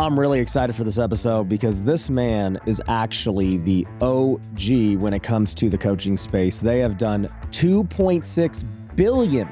I'm really excited for this episode because this man is actually the OG when it comes to the coaching space. They have done $2.6 billion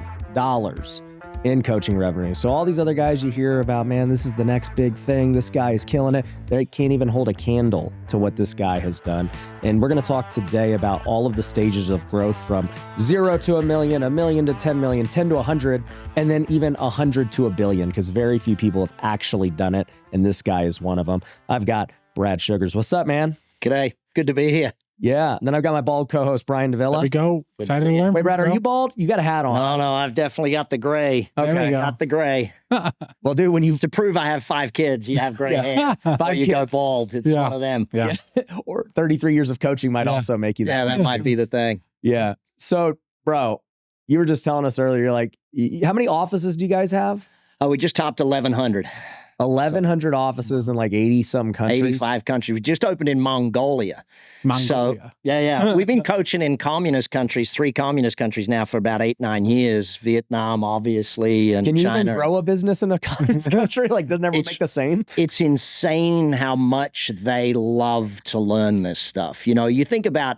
in coaching revenue. So all these other guys you hear about, man, this is the next big thing. This guy is killing it. They can't even hold a candle to what this guy has done. And we're going to talk today about all of the stages of growth from 0 to $1 million, $1 million to $10 million, 10 to 100, and then even 100 to $1 billion, because very few people have actually done it. And this guy is one of them. I've got Brad Sugars. What's up, man? G'day. Good to be here. Yeah. And then I've got my bald co-host, Brian Davila. There we go. Excited to learn. Wait, Brad, are you bald? You got a hat on. No, I've definitely got the gray. Okay. Got the gray. Well, dude, when you To prove I have 5 kids, you have gray hair. Or you go bald. It's one of them. Yeah. or 33 years of coaching might also make you that. Yeah, that might be the thing. Yeah. So, bro, you were just telling us earlier, you're like, how many offices do you guys have? Oh, we just topped 1,100. 1,100 offices in like 80-some countries. 85 countries. We just opened in Mongolia. So, yeah. We've been coaching in communist countries, 3 communist countries now for about 8-9 years. Vietnam, obviously, and Can you China. even grow a business in a communist country? Like, they'll never make the same? It's insane how much they love to learn this stuff. You know, you think about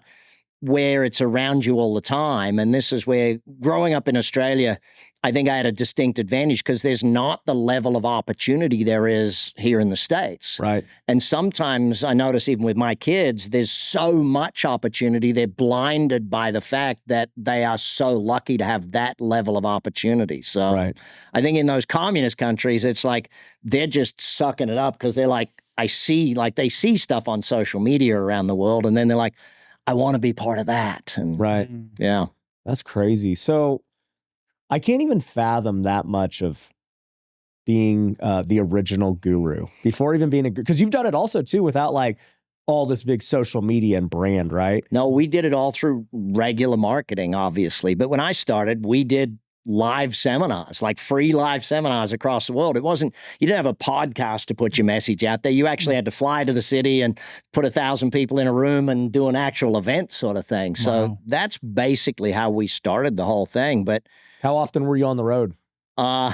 where it's around you all the time. And this is where, growing up in Australia, I think I had a distinct advantage because there's not the level of opportunity there is here in the States. Right. And sometimes I notice even with my kids, there's so much opportunity. They're blinded by the fact that they are so lucky to have that level of opportunity. So Right. I think in those communist countries, it's like they're just sucking it up because they're like, they see stuff on social media around the world, and then they're like, I want to be part of that. And Right. yeah. That's crazy. So I can't even fathom that much of being the original guru before even being a guru. Because you've done it also, too, without like all this big social media and brand, right? No, we did it all through regular marketing, obviously. But when I started, we did live seminars, like free live seminars across the world. It wasn't, you didn't have a podcast to put your message out there. You actually had to fly to the city and put 1,000 people in a room and do an actual event sort of thing. So that's basically how we started the whole thing. But how often were you on the road? I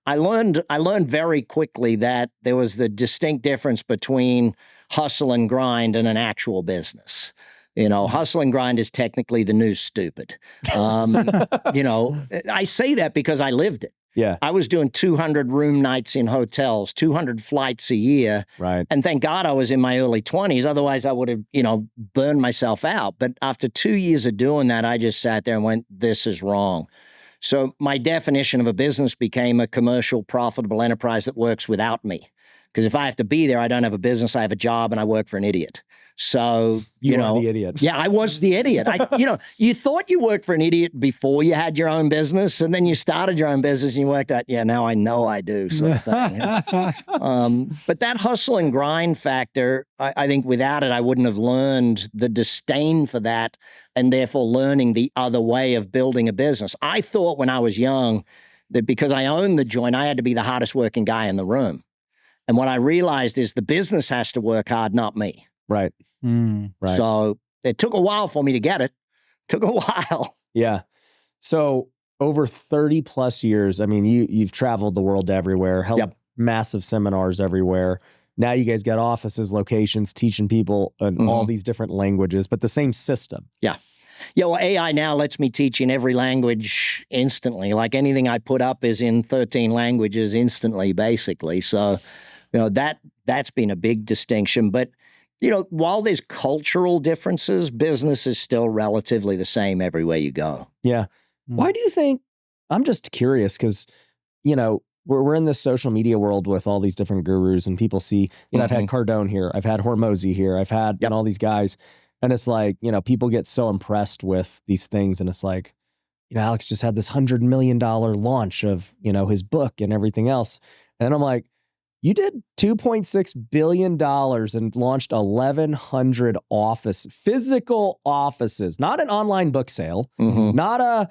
learned very quickly that there was the distinct difference between hustle and grind and an actual business. You know, hustle and grind is technically the new stupid. You know, I say that because I lived it. Yeah. I was doing 200 room nights in hotels, 200 flights a year. Right. And thank God I was in my early 20s. Otherwise, I would have, burned myself out. But after 2 years of doing that, I just sat there and went, this is wrong. So my definition of a business became a commercial, profitable enterprise that works without me. Because if I have to be there, I don't have a business, I have a job, and I work for an idiot. So, you are the idiot. Yeah, I was the idiot. You thought you worked for an idiot before you had your own business, and then you started your own business and you worked out, now I know I do, sort of thing. But that hustle and grind factor, I think without it, I wouldn't have learned the disdain for that and therefore learning the other way of building a business. I thought when I was young that because I owned the joint, I had to be the hardest working guy in the room. And what I realized is the business has to work hard, not me. Right. Right. So it took a while for me to get it. Took a while. Yeah. So over 30 plus years, I mean, you've traveled the world everywhere, held massive seminars everywhere. Now you guys got offices, locations, teaching people in all these different languages, but the same system. Yeah. Yeah, well, AI now lets me teach in every language instantly. Like anything I put up is in 13 languages instantly, basically. So, that's been a big distinction. But, while there's cultural differences, business is still relatively the same everywhere you go. Yeah. Why do you think, I'm just curious because, we're in this social media world with all these different gurus and people see, I've had Cardone here, I've had Hormozy here, I've had all these guys. And it's like, people get so impressed with these things. And it's like, Alex just had this $100 million launch of, his book and everything else. And I'm like, you did $2.6 billion and launched 1,100 physical offices, not an online book sale, not a,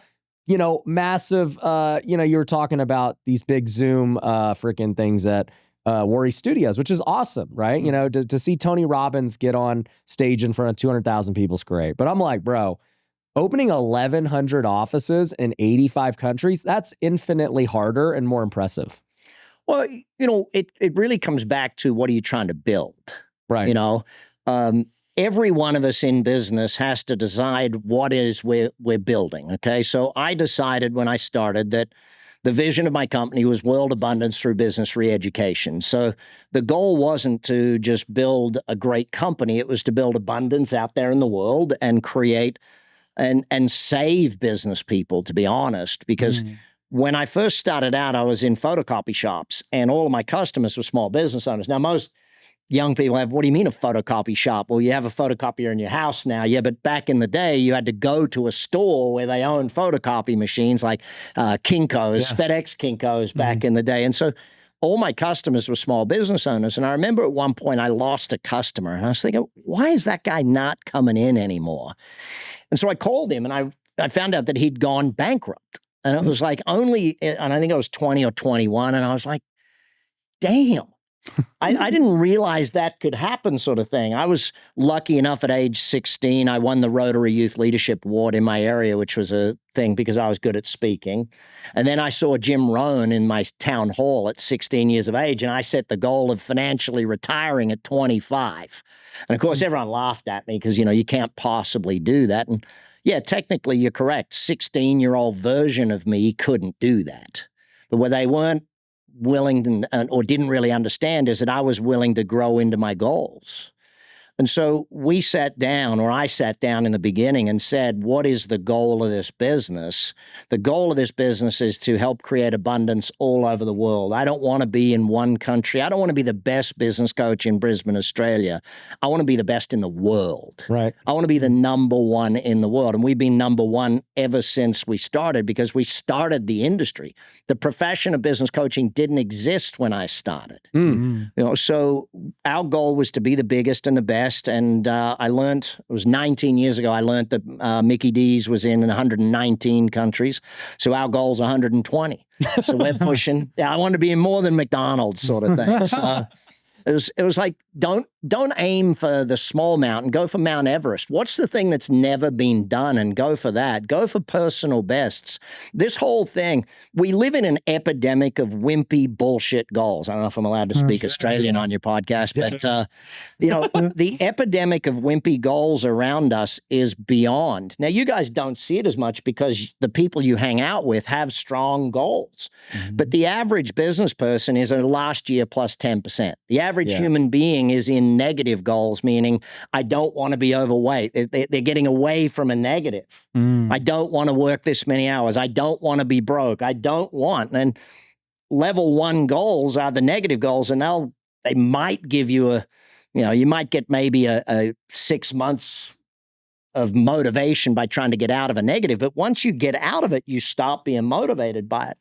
massive, you were talking about these big Zoom freaking things at Worry Studios, which is awesome, right? To see Tony Robbins get on stage in front of 200,000 people is great. But I'm like, bro, opening 1,100 offices in 85 countries, that's infinitely harder and more impressive. Well, it really comes back to what are you trying to build? Right. Every one of us in business has to decide what is we're building. Okay. So I decided when I started that the vision of my company was world abundance through business re-education. So the goal wasn't to just build a great company. It was to build abundance out there in the world and create and save business people, to be honest, because when I first started out, I was in photocopy shops and all of my customers were small business owners. Now, most young people have, what do you mean a photocopy shop? Well, you have a photocopier in your house now. Yeah, but back in the day, you had to go to a store where they owned photocopy machines like Kinko's, FedEx Kinko's back in the day. And so all my customers were small business owners. And I remember at one point I lost a customer and I was thinking, why is that guy not coming in anymore? And so I called him and I found out that he'd gone bankrupt. And it was like and I think I was 20 or 21. And I was like, damn. I didn't realize that could happen, sort of thing. I was lucky enough at age 16, I won the Rotary Youth Leadership Award in my area, which was a thing because I was good at speaking. And then I saw Jim Rohn in my town hall at 16 years of age, and I set the goal of financially retiring at 25. And of course, everyone laughed at me because, you can't possibly do that. And yeah, technically, you're correct. 16-year-old version of me couldn't do that. But what they weren't willing to, or didn't really understand is that I was willing to grow into my goals. And so I sat down in the beginning and said, what is the goal of this business? The goal of this business is to help create abundance all over the world. I don't want to be in one country. I don't want to be the best business coach in Brisbane, Australia. I want to be the best in the world. Right. I want to be the number one in the world. And we've been number one ever since we started because we started the industry. The profession of business coaching didn't exist when I started. So our goal was to be the biggest and the best. And I learned, it was 19 years ago, I learned that Mickey D's was in 119 countries. So our goal's 120. So we're pushing. I want to be in more than McDonald's, sort of thing. So it was like, don't aim for the small mountain, go for Mount Everest. What's the thing that's never been done, and go for that. Go for personal bests. This whole thing, we live in an epidemic of wimpy bullshit goals. I don't know if I'm allowed to speak Australian on your podcast, but the epidemic of wimpy goals around us is beyond. Now, you guys don't see it as much because the people you hang out with have strong goals, but the average business person is a last year plus 10%. The average human being is in negative goals, meaning I don't want to be overweight. They're getting away from a negative. I don't want to work this many hours. I don't want to be broke. I don't want. And level 1 goals are the negative goals, and they might give you you might get maybe a 6 months of motivation by trying to get out of a negative. But once you get out of it, you stop being motivated by it.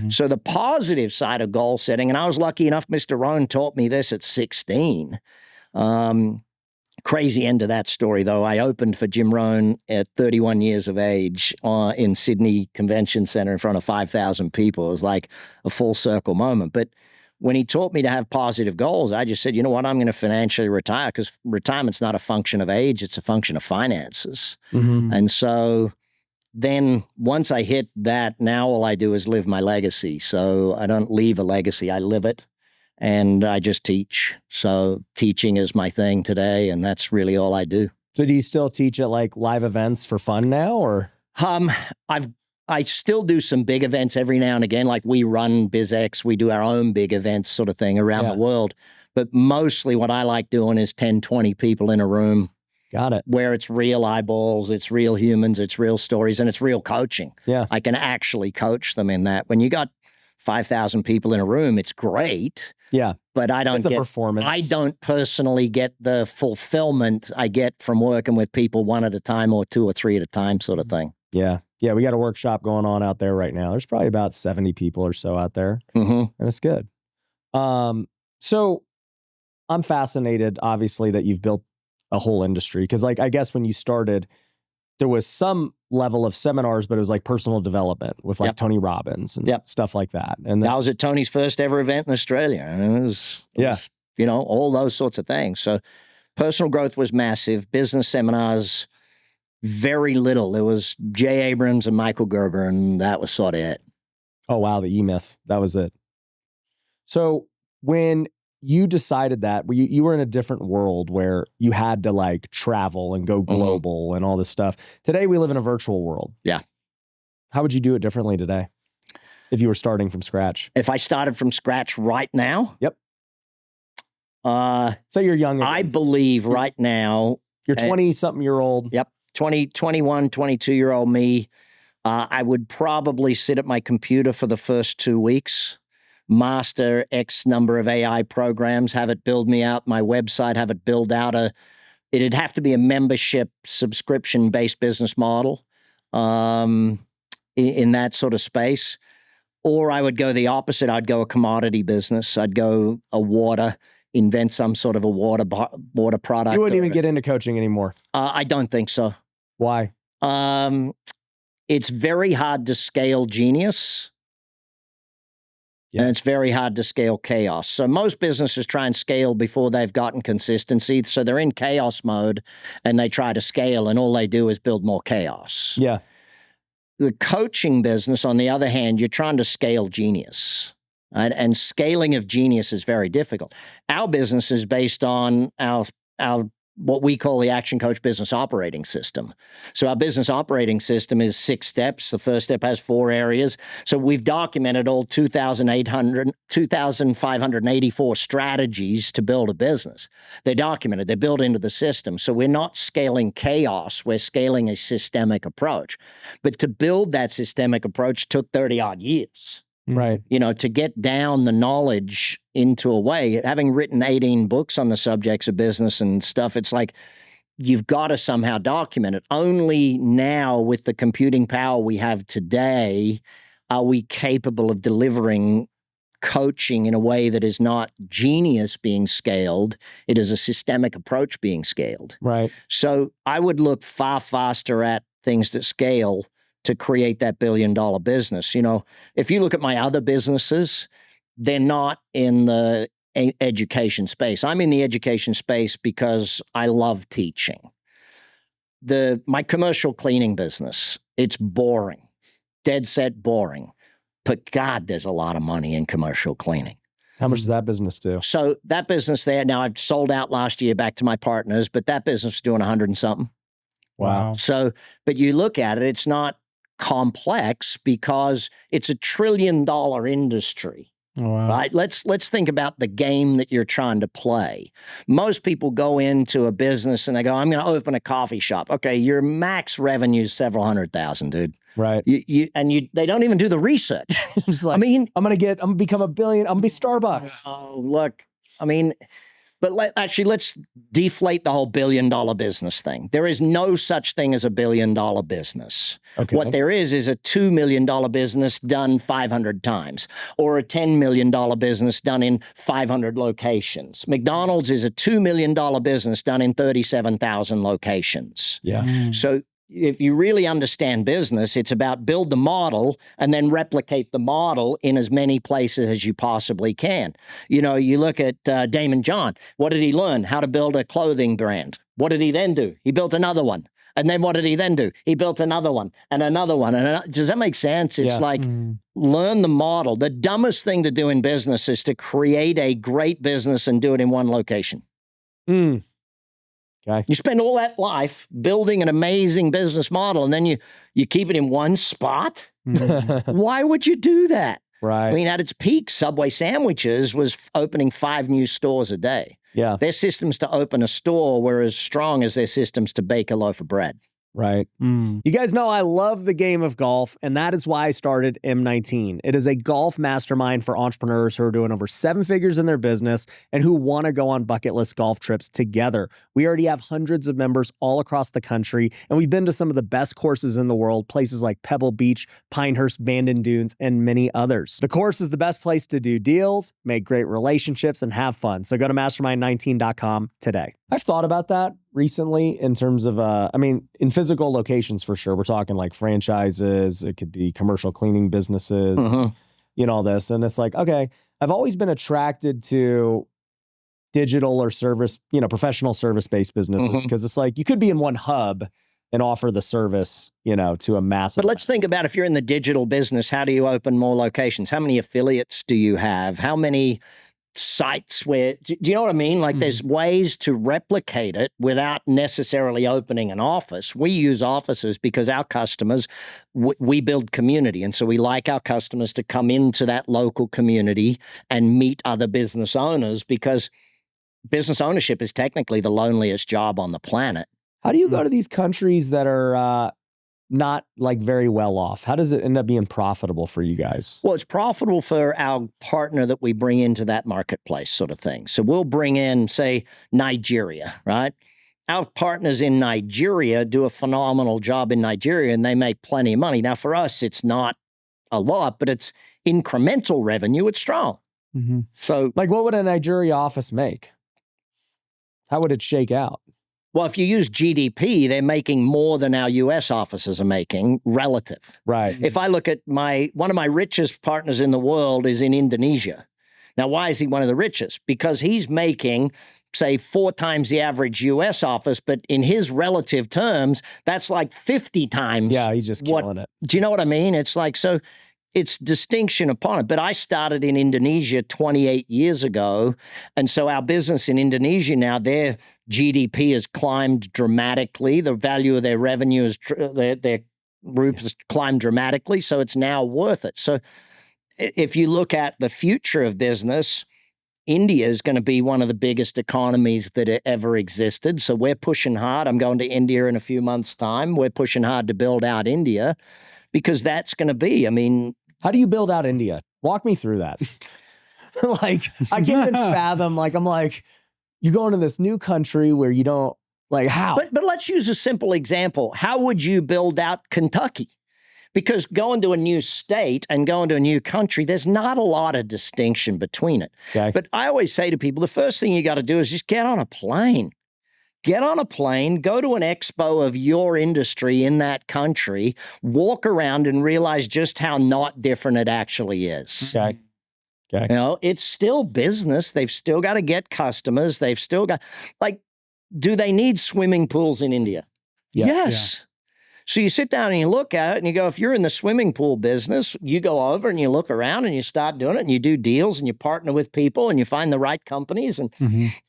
So the positive side of goal setting, and I was lucky enough, Mr. Rohn taught me this at 16. Crazy end to that story, though. I opened for Jim Rohn at 31 years of age in Sydney Convention Center in front of 5,000 people. It was like a full circle moment. But when he taught me to have positive goals, I just said, you know what, I'm going to financially retire, because retirement's not a function of age, it's a function of finances. And so then once I hit that, now all I do is live my legacy. So I don't leave a legacy, I live it. And I just teach. So teaching is my thing today, and that's really all I do. So do you still teach at like live events for fun now, or? I still do some big events every now and again, like we run BizX, we do our own big events sort of thing around the world. But mostly what I like doing is 10, 20 people in a room. Got it. Where it's real eyeballs, it's real humans, it's real stories, and it's real coaching. Yeah. I can actually coach them in that. When you got 5,000 people in a room, it's great. Yeah. But I don't get a performance. I don't personally get the fulfillment I get from working with people one at a time or two or three at a time sort of thing. Yeah. Yeah. We got a workshop going on out there right now. There's probably about 70 people or so out there. And it's good. So I'm fascinated, obviously, that you've built a whole industry. Because like, I guess when you started, there was some level of seminars, but it was like personal development with like Tony Robbins and stuff like that. And I was at Tony's first ever event in Australia. And it was, all those sorts of things. So personal growth was massive. Business seminars, very little. There was Jay Abrams and Michael Gerber, and that was sort of it. Oh, wow. The E-Myth. That was it. So when you decided that, you were in a different world where you had to like travel and go global and all this stuff. Today we live in a virtual world. Yeah. How would you do it differently today if you were starting from scratch? If I started from scratch right now? Yep. So you're young again. I believe right now. You're 20-something-year-old. Yep. 21, 22-year-old me. I would probably sit at my computer for the first 2 weeks, master X number of AI programs, have it build me out my website, have it build out it'd have to be a membership subscription-based business model in that sort of space. Or I would go the opposite. I'd go a commodity business. I'd go a water, invent some sort of a water product. You wouldn't even get into coaching anymore. I don't think so. Why? It's very hard to scale genius. Yeah. And it's very hard to scale chaos. So most businesses try and scale before they've gotten consistency. So they're in chaos mode and they try to scale and all they do is build more chaos. Yeah. The coaching business, on the other hand, you're trying to scale genius. Right? And scaling of genius is very difficult. Our business is based on our what we call the Action Coach Business Operating System. So our business operating system is 6 steps. The first step has 4 areas. So we've documented all 2,584 strategies to build a business. They're documented. They're built into the system. So we're not scaling chaos. We're scaling a systemic approach. But to build that systemic approach took 30-odd years. Right. You know, to get down the knowledge into a way, having written 18 books on the subjects of business and stuff, it's like you've got to somehow document it. Only now with the computing power we have today are we capable of delivering coaching in a way that is not genius being scaled. It is a systemic approach being scaled. Right. So I would look far faster at things that scale to create that billion-dollar business. You know, if you look at my other businesses, they're not in the education space. I'm in the education space because I love teaching. My commercial cleaning business, it's boring, dead set boring. But God, there's a lot of money in commercial cleaning. How much does that business do? So that business there, now I've sold out last year back to my partners, but that business is doing 100 and something. Wow. So, but you look at it, it's not complex because it's $1 trillion industry. Wow. Right? Let's think about the game that you're trying to play. Most people go into a business and they go, I'm going to open a coffee shop. Okay, your max revenue is several $100,000, dude. Right. They don't even do the research. It's like, I'm going to become $1 billion. I'm going to be Starbucks. Oh, look, I mean, but let's deflate the whole $1 billion business thing. There is no such thing as a $1 billion business. Okay. What there is a $2 million business done 500 times, or a $10 million business done in 500 locations. McDonald's is a $2 million business done in 37,000 locations. Yeah. So if you really understand business, it's about build the model and then replicate the model in as many places as you possibly can. You know, you look at Damon John. What did he learn? How to build a clothing brand. What did he then do? He built another one. And then what did he then do? He built another one and another one. Does that make sense? It's like learn the model. The dumbest thing to do in business is to create a great business and do it in one location. Okay. You spend all that life building an amazing business model, and then you keep it in one spot? Why would you do that? Right. I mean, at its peak, Subway Sandwiches was opening 5 new stores a day. Yeah. Their systems to open a store were as strong as their systems to bake a loaf of bread. Right. You guys know I love the game of golf, and that is why I started M19. It is a golf mastermind for entrepreneurs who are doing over 7 figures in their business and who want to go on bucket list golf trips together. We already have hundreds of members all across the country, and we've been to some of the best courses in the world, places like Pebble Beach, Pinehurst, Bandon Dunes, and many others. The course is the best place to do deals, make great relationships, and have fun. So go to mastermind19.com today. I've thought about that recently in terms of, in physical locations for sure. We're talking like franchises. It could be commercial cleaning businesses, all this. And it's like, okay, I've always been attracted to digital or service, professional service-based businesses because it's like you could be in one hub, and offer the service, to a massive. But let's think about if you're in the digital business, how do you open more locations? How many affiliates do you have? How many sites where, do you know what I mean? Like there's ways to replicate it without necessarily opening an office. We use offices because our customers, we build community. And so we like our customers to come into that local community and meet other business owners, because business ownership is technically the loneliest job on the planet. How do you go to these countries that are not like very well off? How does it end up being profitable for you guys? Well, it's profitable for our partner that we bring into that marketplace, sort of thing. So we'll bring in, say, Nigeria, right? Our partners in Nigeria do a phenomenal job in Nigeria, and they make plenty of money. Now, for us, it's not a lot, but it's incremental revenue. It's strong. Mm-hmm. So, like, what would a Nigeria office make? How would it shake out? Well, if you use GDP, they're making more than our U.S. offices are making relative. Right. If I look at one of my richest partners in the world is in Indonesia. Now, why is he one of the richest? Because he's making, say, 4 times the average U.S. office, but in his relative terms, that's like 50 times. Yeah, he's just killing it. Do you know what I mean? It's like, so it's distinction upon it. But I started in Indonesia 28 years ago. And so our business in Indonesia now, their GDP has climbed dramatically. The value of their revenue is, their roof has climbed dramatically. So it's now worth it. So if you look at the future of business, India is going to be one of the biggest economies that ever existed. So we're pushing hard. I'm going to India in a few months' time. We're pushing hard to build out India, because that's going to be, I mean. How do you build out India? Walk me through that. Like, I can't even fathom, like, I'm like, you go into this new country where you don't, like, how? But let's use a simple example. How would you build out Kentucky? Because going to a new state and going to a new country, there's not a lot of distinction between it. Okay. But I always say to people, the first thing you got to do is just get on a plane. Get on a plane, go to an expo of your industry in that country, walk around and realize just how not different it actually is. Okay. Okay. You know, it's still business. They've still got to get customers. They've still got, like, do they need swimming pools in India? Yeah. Yes. So you sit down and you look at it and you go, if you're in the swimming pool business, you go over and you look around and you start doing it and you do deals and you partner with people and you find the right companies. And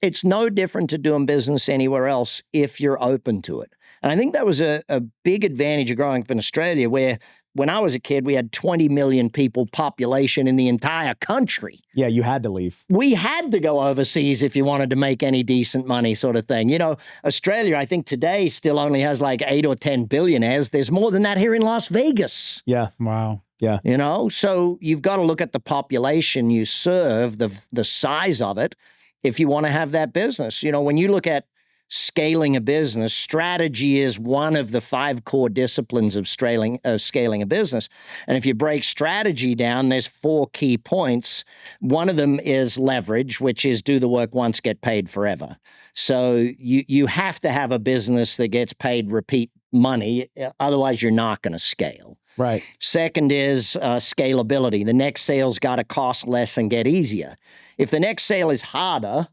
it's no different to doing business anywhere else if you're open to it. And I think that was a big advantage of growing up in Australia, where when I was a kid, we had 20 million people population in the entire country. Yeah, you had to leave. We had to go overseas if you wanted to make any decent money, sort of thing. You know, Australia, I think today still only has like 8 or 10 billionaires. There's more than that here in Las Vegas. Yeah. Wow. Yeah. You know, so you've got to look at the population you serve, the size of it, if you want to have that business. You know, when you look at scaling a business, strategy is one of the 5 core disciplines of scaling a business. And if you break strategy down, there's 4 key points. One of them is leverage, which is do the work once, get paid forever. So you have to have a business that gets paid repeat money. Otherwise, you're not going to scale. Right. Second is scalability. The next sale's got to cost less and get easier. If the next sale is harder,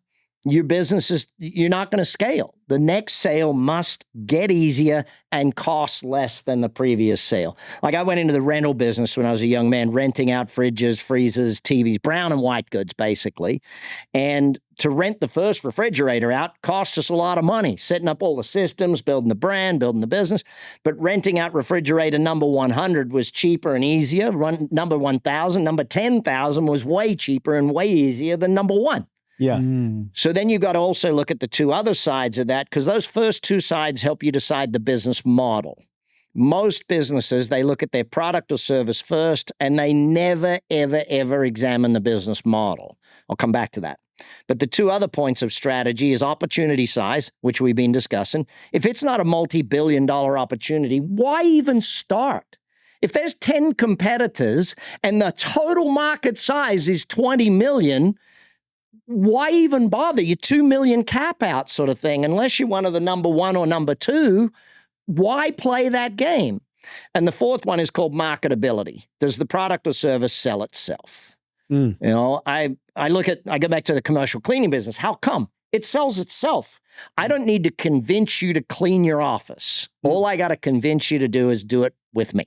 your business is, you're not going to scale. The next sale must get easier and cost less than the previous sale. Like, I went into the rental business when I was a young man, renting out fridges, freezers, TVs, brown and white goods, basically. And to rent the first refrigerator out cost us a lot of money, setting up all the systems, building the brand, building the business. But renting out refrigerator number 100 was cheaper and easier. Number 1,000, number 10,000 was way cheaper and way easier than number 1. Yeah. So then you got to also look at the 2 other sides of that, because those first 2 sides help you decide the business model. Most businesses, they look at their product or service first, and they never, ever, ever examine the business model. I'll come back to that. But the 2 other points of strategy is opportunity size, which we've been discussing. If it's not a multi-billion-dollar opportunity, why even start? If there's 10 competitors and the total market size is 20 million, why even bother? You're 2 million cap out, sort of thing. Unless you're one of the number 1 or number 2, why play that game? And the 4th one is called marketability. Does the product or service sell itself? You know, I go back to the commercial cleaning business. How come? It sells itself. I don't need to convince you to clean your office. All I got to convince you to do is do it with me.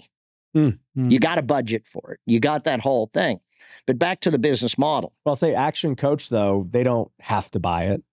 You got a budget for it. You got that whole thing. But back to the business model. Well, I'll say Action Coach, though, they don't have to buy it.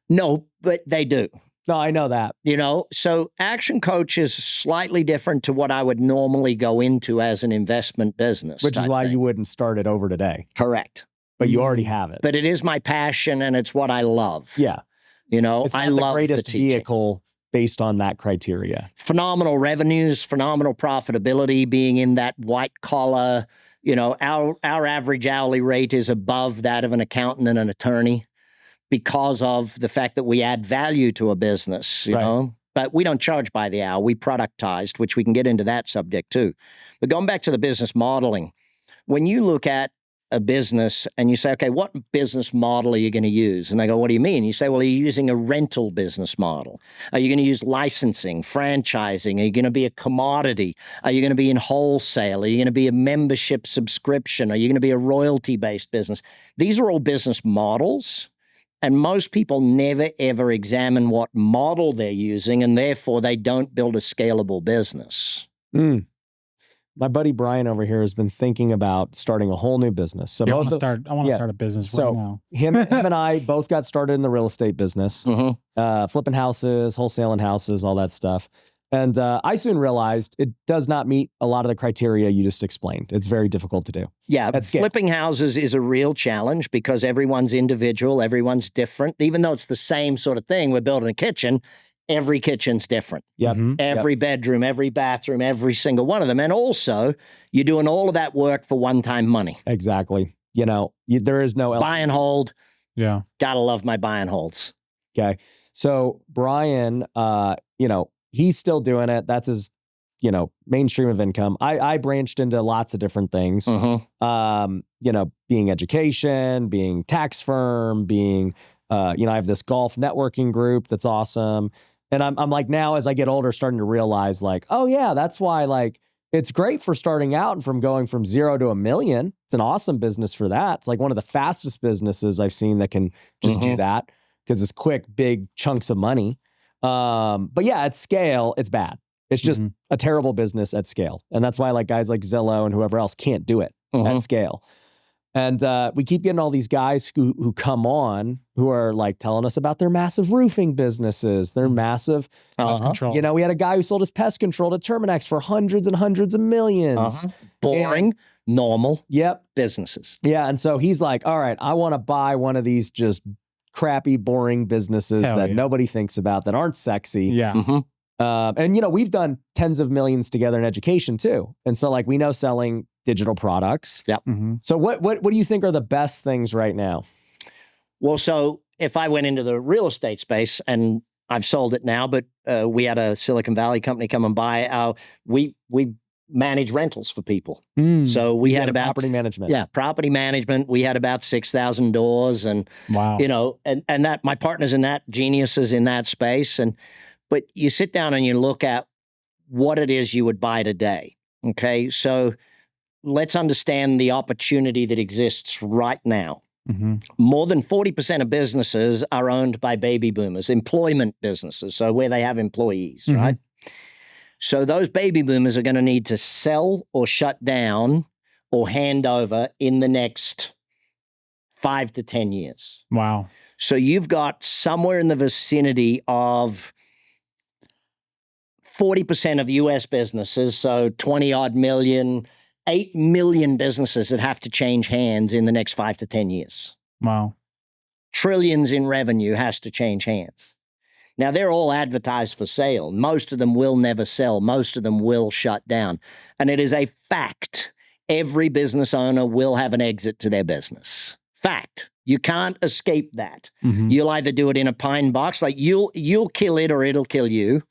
No, but they do. No, I know that. You know, so Action Coach is slightly different to what I would normally go into as an investment business. Which is why you wouldn't start it over today. Correct. But you already have it. But it is my passion and it's what I love. Yeah. You know, it's I not love the greatest the teaching. vehicle based on that criteria. Phenomenal revenues, phenomenal profitability, being in that white collar. You know, our average hourly rate is above that of an accountant and an attorney because of the fact that we add value to a business, you know. But we don't charge by the hour. We productized, which we can get into that subject too. But going back to the business modeling, when you look at a business and you say, okay, what business model are you going to use? And they go, what do you mean? You say, well, are you using a rental business model? Are you going to use licensing, franchising? Are you going to be a commodity? Are you going to be in wholesale? Are you going to be a membership subscription? Are you going to be a royalty-based business? These are all business models. And most people never, ever examine what model they're using, and therefore they don't build a scalable business. My buddy Brian over here has been thinking about starting a whole new business. So I want to start a business right now. him and I both got started in the real estate business, flipping houses, wholesaling houses, all that stuff. And I soon realized it does not meet a lot of the criteria you just explained. It's very difficult to do. Yeah, flipping houses is a real challenge because everyone's individual, everyone's different. Even though it's the same sort of thing, we're building a kitchen, every kitchen's different. Every bedroom, every bathroom, every single one of them. And also, you're doing all of that work for one-time money. Exactly. You know, there is no... Buy and hold. Yeah. Gotta love my buy and holds. Okay. So Brian, you know, he's still doing it. That's his, you know, mainstream of income. I branched into lots of different things. You know, being education, being tax firm, being, you know, I have this golf networking group that's awesome. And I'm like, now as I get older, starting to realize like, oh yeah, that's why like it's great for starting out and from going from 0 to 1 million. It's an awesome business for that. It's like one of the fastest businesses I've seen that can just do that because it's quick, big chunks of money. But yeah, at scale, it's bad. It's just a terrible business at scale. And that's why like guys like Zillow and whoever else can't do it at scale. And we keep getting all these guys who come on who are like telling us about their massive roofing businesses, their massive pest control. You know, we had a guy who sold his pest control to Terminex for hundreds and hundreds of millions. Boring, normal businesses. Yeah. And so he's like, all right, I want to buy one of these just crappy, boring businesses that nobody thinks about, that aren't sexy. Yeah. And, you know, we've done tens of millions together in education too. And so like we know selling digital products. So what do you think are the best things right now? Well, so if I went into the real estate space, and I've sold it now, but we had a Silicon Valley company come and buy we manage rentals for people. So we had about property management. Yeah, property management. We had about 6,000 doors, and you know, and that my partners in that, geniuses in that space. But you sit down and you look at what it is you would buy today. Okay, so let's understand the opportunity that exists right now. More than 40% of businesses are owned by baby boomers, employment businesses, so where they have employees, right? So those baby boomers are going to need to sell or shut down or hand over in the next 5 to 10 years. Wow. So you've got somewhere in the vicinity of 40% of US businesses, so 20 odd million, 8 million businesses that have to change hands in the next 5 to 10 years. Wow. Trillions in revenue has to change hands. Now, they're all advertised for sale. Most of them will never sell. Most of them will shut down. And it is a fact. Every business owner will have an exit to their business. Fact. You can't escape that. You'll either do it in a pine box, like you'll kill it or it'll kill you.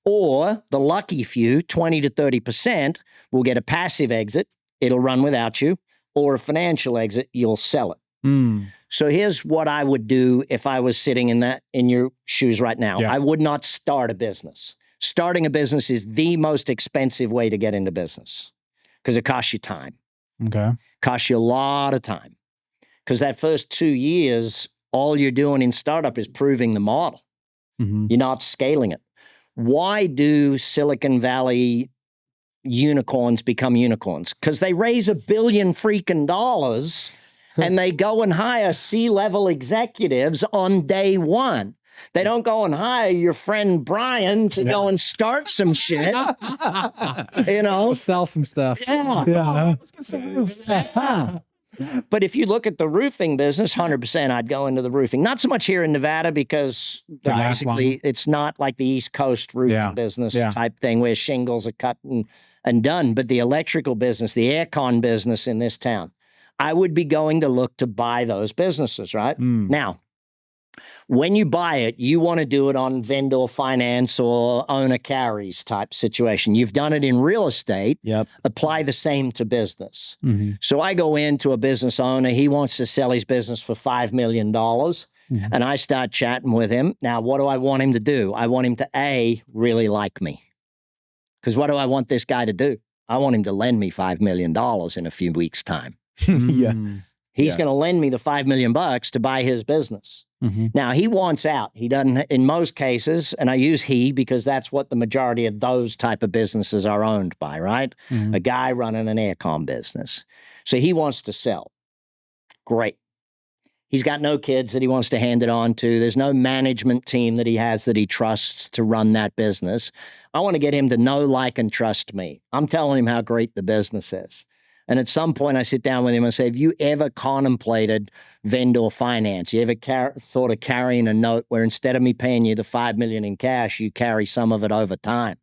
Or the lucky few, 20 to 30%, will get a passive exit. It'll run without you. Or a financial exit, you'll sell it. So here's what I would do if I was sitting in your shoes right now. I would not start a business. Starting a business is the most expensive way to get into business because it costs you time. Okay. Costs you a lot of time. Because that first 2 years, All you're doing in startup is proving the model. You're not scaling it. Why do Silicon Valley unicorns become unicorns? Because they raise $1 billion freaking dollars and they go and hire C-level executives on day one. They don't go and hire your friend Brian to go and start some shit. You know? Sell some stuff. Yeah. Let's get some roofs. But if you look at the roofing business, 100% I'd go into the roofing. Not so much here in Nevada because basically it's not like the East Coast roofing business type thing where shingles are cut and done. But the electrical business, the aircon business in this town, I would be going to look to buy those businesses, right? Now, when you buy it, you want to do it on vendor finance or owner carries type situation. You've done it in real estate. Apply the same to business. So I go into a business owner. He wants to sell his business for $5 million. And I start chatting with him. Now, what do I want him to do? I want him to, A, really like me. Because what do I want this guy to do? I want him to lend me $5 million in a few weeks' time. He's going to lend me the $5 million to buy his business. Now, he wants out. He doesn't, in most cases, and I use he because that's what the majority of those type of businesses are owned by, right? A guy running an aircon business. So he wants to sell. Great. He's got no kids that he wants to hand it on to. There's no management team that he has that he trusts to run that business. I want to get him to know, like, and trust me. I'm telling him how great the business is. And at some point, I sit down with him and say, have you ever contemplated vendor finance? You ever thought of carrying a note where instead of me paying you the $5 million in cash, you carry some of it over time?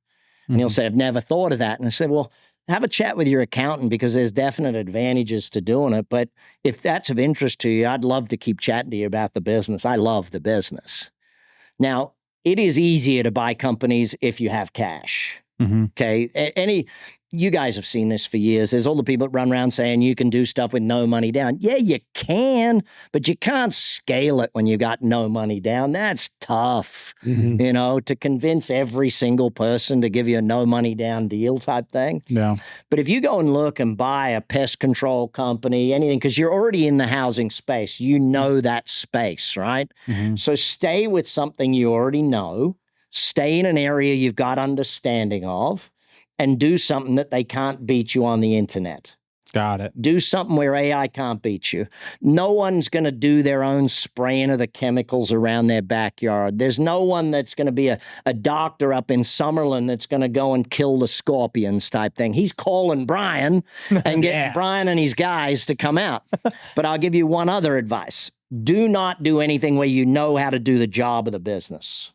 And he'll say, I've never thought of that. And I said, well, have a chat with your accountant because there's definite advantages to doing it. But if that's of interest to you, I'd love to keep chatting to you about the business. I love the business. Now, it is easier to buy companies if you have cash. Okay. You guys have seen this for years. There's all the people that run around saying you can do stuff with no money down. Yeah, you can, but you can't scale it when you got no money down. That's tough, you know, to convince every single person to give you a no money down deal type thing. But if you go and look and buy a pest control company, anything, because you're already in the housing space, you know that space, right? So stay with something you already know. Stay in an area you've got understanding of. And do something that they can't beat you on the internet. Got it. Do something where AI can't beat you. No one's going to do their own spraying of the chemicals around their backyard. There's no one that's going to be a doctor up in Summerlin that's going to go and kill the scorpions type thing. He's calling Brian and getting Brian and his guys to come out. But I'll give you one other advice. Do not do anything where you know how to do the job of the business.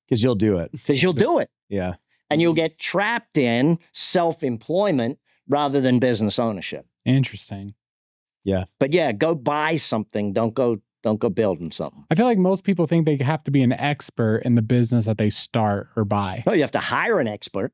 Because you'll do it. Because you'll do it. Yeah. And you'll get trapped in self-employment rather than business ownership. Interesting. Yeah. But yeah, go buy something. Don't go building something. I feel like most people think they have to be an expert in the business that they start or buy. No, you have to hire an expert.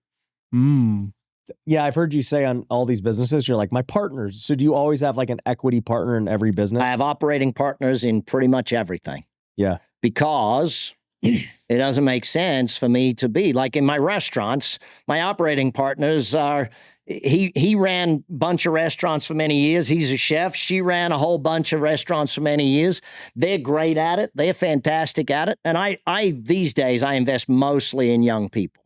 Yeah, I've heard you say on all these businesses, you're like, my partners. So do you always have like an equity partner in every business? I have operating partners in pretty much everything. Yeah. Because it doesn't make sense for me to be like in my restaurants. My operating partners are, he ran a bunch of restaurants for many years. He's a chef. She ran a whole bunch of restaurants for many years. They're great at it. They're fantastic at it. And I these days, I invest mostly in young people.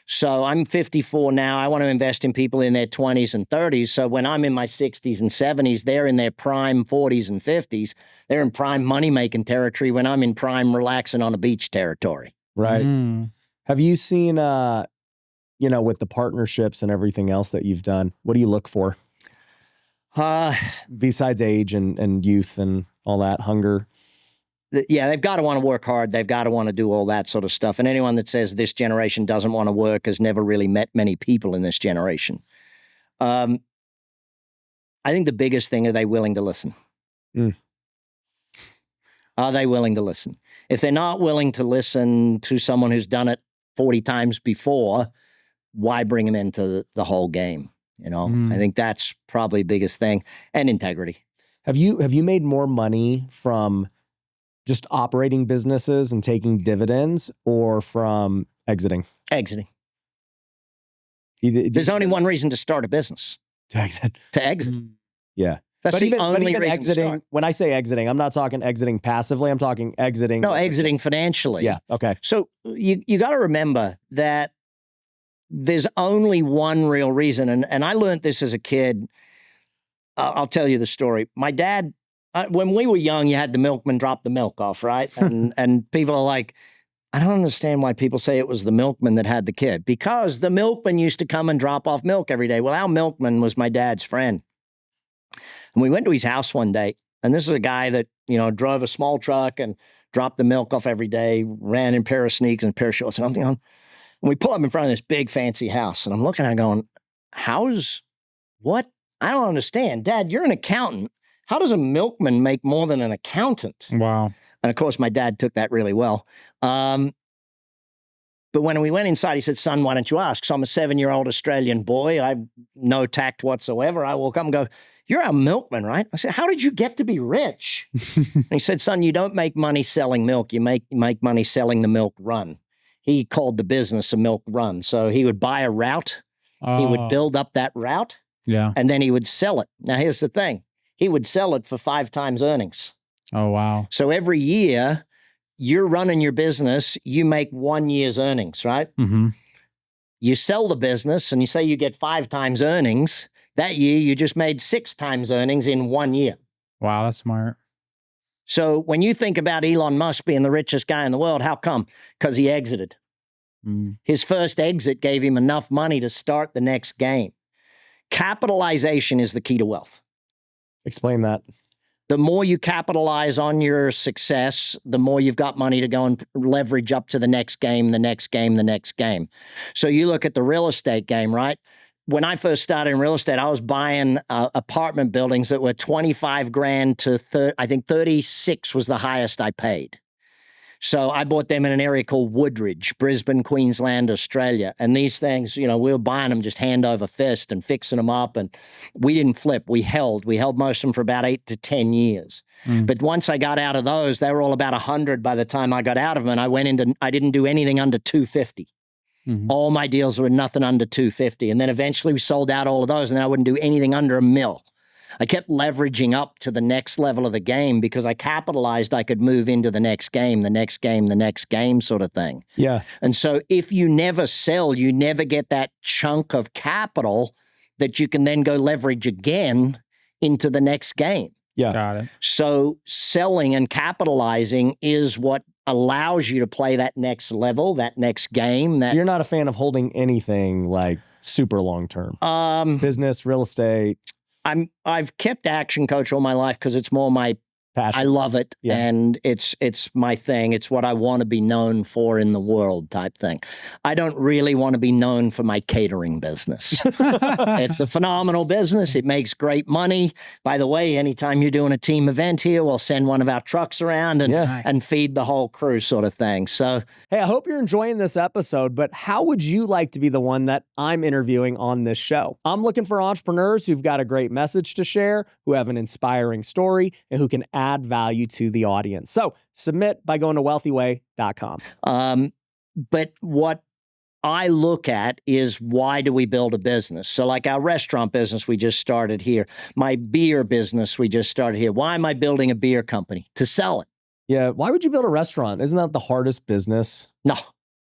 So I'm 54 now. I want to invest in people in their 20s and 30s. So when I'm in my 60s and 70s, they're in their prime 40s and 50s. They're in prime money-making territory when I'm in prime relaxing on a beach territory. Right. Have you seen, you know, with the partnerships and everything else that you've done, what do you look for? Besides age and youth and all that, hunger? Yeah, they've got to want to work hard. They've got to want to do all that sort of stuff. And anyone that says this generation doesn't want to work has never really met many people in this generation. I think the biggest thing, are they willing to listen? Are they willing to listen? If they're not willing to listen to someone who's done it 40 times before, why bring them into the whole game? You know, I think that's probably the biggest thing. And integrity. Have you made more money from just operating businesses and taking dividends or from exiting? Exiting. There's only one reason to start a business. To exit. To exit. Yeah. That's the only reason to exiting, start. when I say exiting, I'm not talking exiting passively. I'm talking exiting. No, exiting financially. Yeah. Okay. So you got to remember that there's only one real reason. And I learned this as a kid. I'll tell you the story. My dad, when we were young, you had the milkman drop the milk off, right? And people are like, I don't understand why people say it was the milkman that had the kid, because the milkman used to come and drop off milk every day. Well, our milkman was my dad's friend. And we went to his house one day, and this is a guy that, drove a small truck and dropped the milk off every day, ran in a pair of sneaks and a pair of shorts. And and we pull up in front of this big fancy house, and I'm looking at it going, what? I don't understand. Dad, you're an accountant. How does a milkman make more than an accountant? Wow. And of course, my dad took that really well. But when we went inside, he said, son, why don't you ask? So I'm a 7-year-old Australian boy. I have no tact whatsoever. I walk up and go, you're our milkman, right? I said, how did you get to be rich? And he said, son, you don't make money selling milk. You make money selling the milk run. He called the business a milk run. So he would buy a route. He would build up that route. Yeah. And then he would sell it. Now, here's the thing. He would sell it for 5 times earnings. Oh, wow. So every year you're running your business, you make 1 year's earnings, right? Mm-hmm. You sell the business and you say you get 5 times earnings. That year, you just made 6 times earnings in 1 year. Wow, that's smart. So when you think about Elon Musk being the richest guy in the world, how come? Because he exited. His first exit gave him enough money to start the next game. Capitalization is the key to wealth. Explain that. The more you capitalize on your success, the more you've got money to go and leverage up to the next game, the next game, the next game. So you look at the real estate game, right? When I first started in real estate, I was buying apartment buildings that were 25 grand to I think 36 was the highest I paid. So I bought them in an area called Woodridge, Brisbane, Queensland, Australia. And these things, we were buying them just hand over fist and fixing them up. And we didn't flip. We held most of them for about 8 to 10 years. But once I got out of those, they were all about 100 by the time I got out of them. And I didn't do anything under 250. All my deals were nothing under 250. And then eventually we sold out all of those, and then I wouldn't do anything under $1 million. I kept leveraging up to the next level of the game because I capitalized I could move into the next game, the next game, the next game sort of thing. Yeah. And so if you never sell, you never get that chunk of capital that you can then go leverage again into the next game. Yeah. Got it. So selling and capitalizing is what allows you to play that next level, that next game. You're not a fan of holding anything like super long term. Business, real estate. I've kept Action Coach all my life because it's more my passion. I love it, and it's my thing. It's what I want to be known for in the world type thing. I don't really want to be known for my catering business. It's a phenomenal business. It makes great money. By the way, anytime you're doing a team event here, we'll send one of our trucks around and feed the whole crew sort of thing. So, hey, I hope you're enjoying this episode, but how would you like to be the one that I'm interviewing on this show? I'm looking for entrepreneurs who've got a great message to share, who have an inspiring story, and who can add value to the audience. So submit by going to wealthyway.com. But what I look at is, why do we build a business? So like our restaurant business we just started here, my beer business we just started here. Why am I building a beer company? To sell it. Yeah. Why would you build a restaurant? Isn't that the hardest business? No.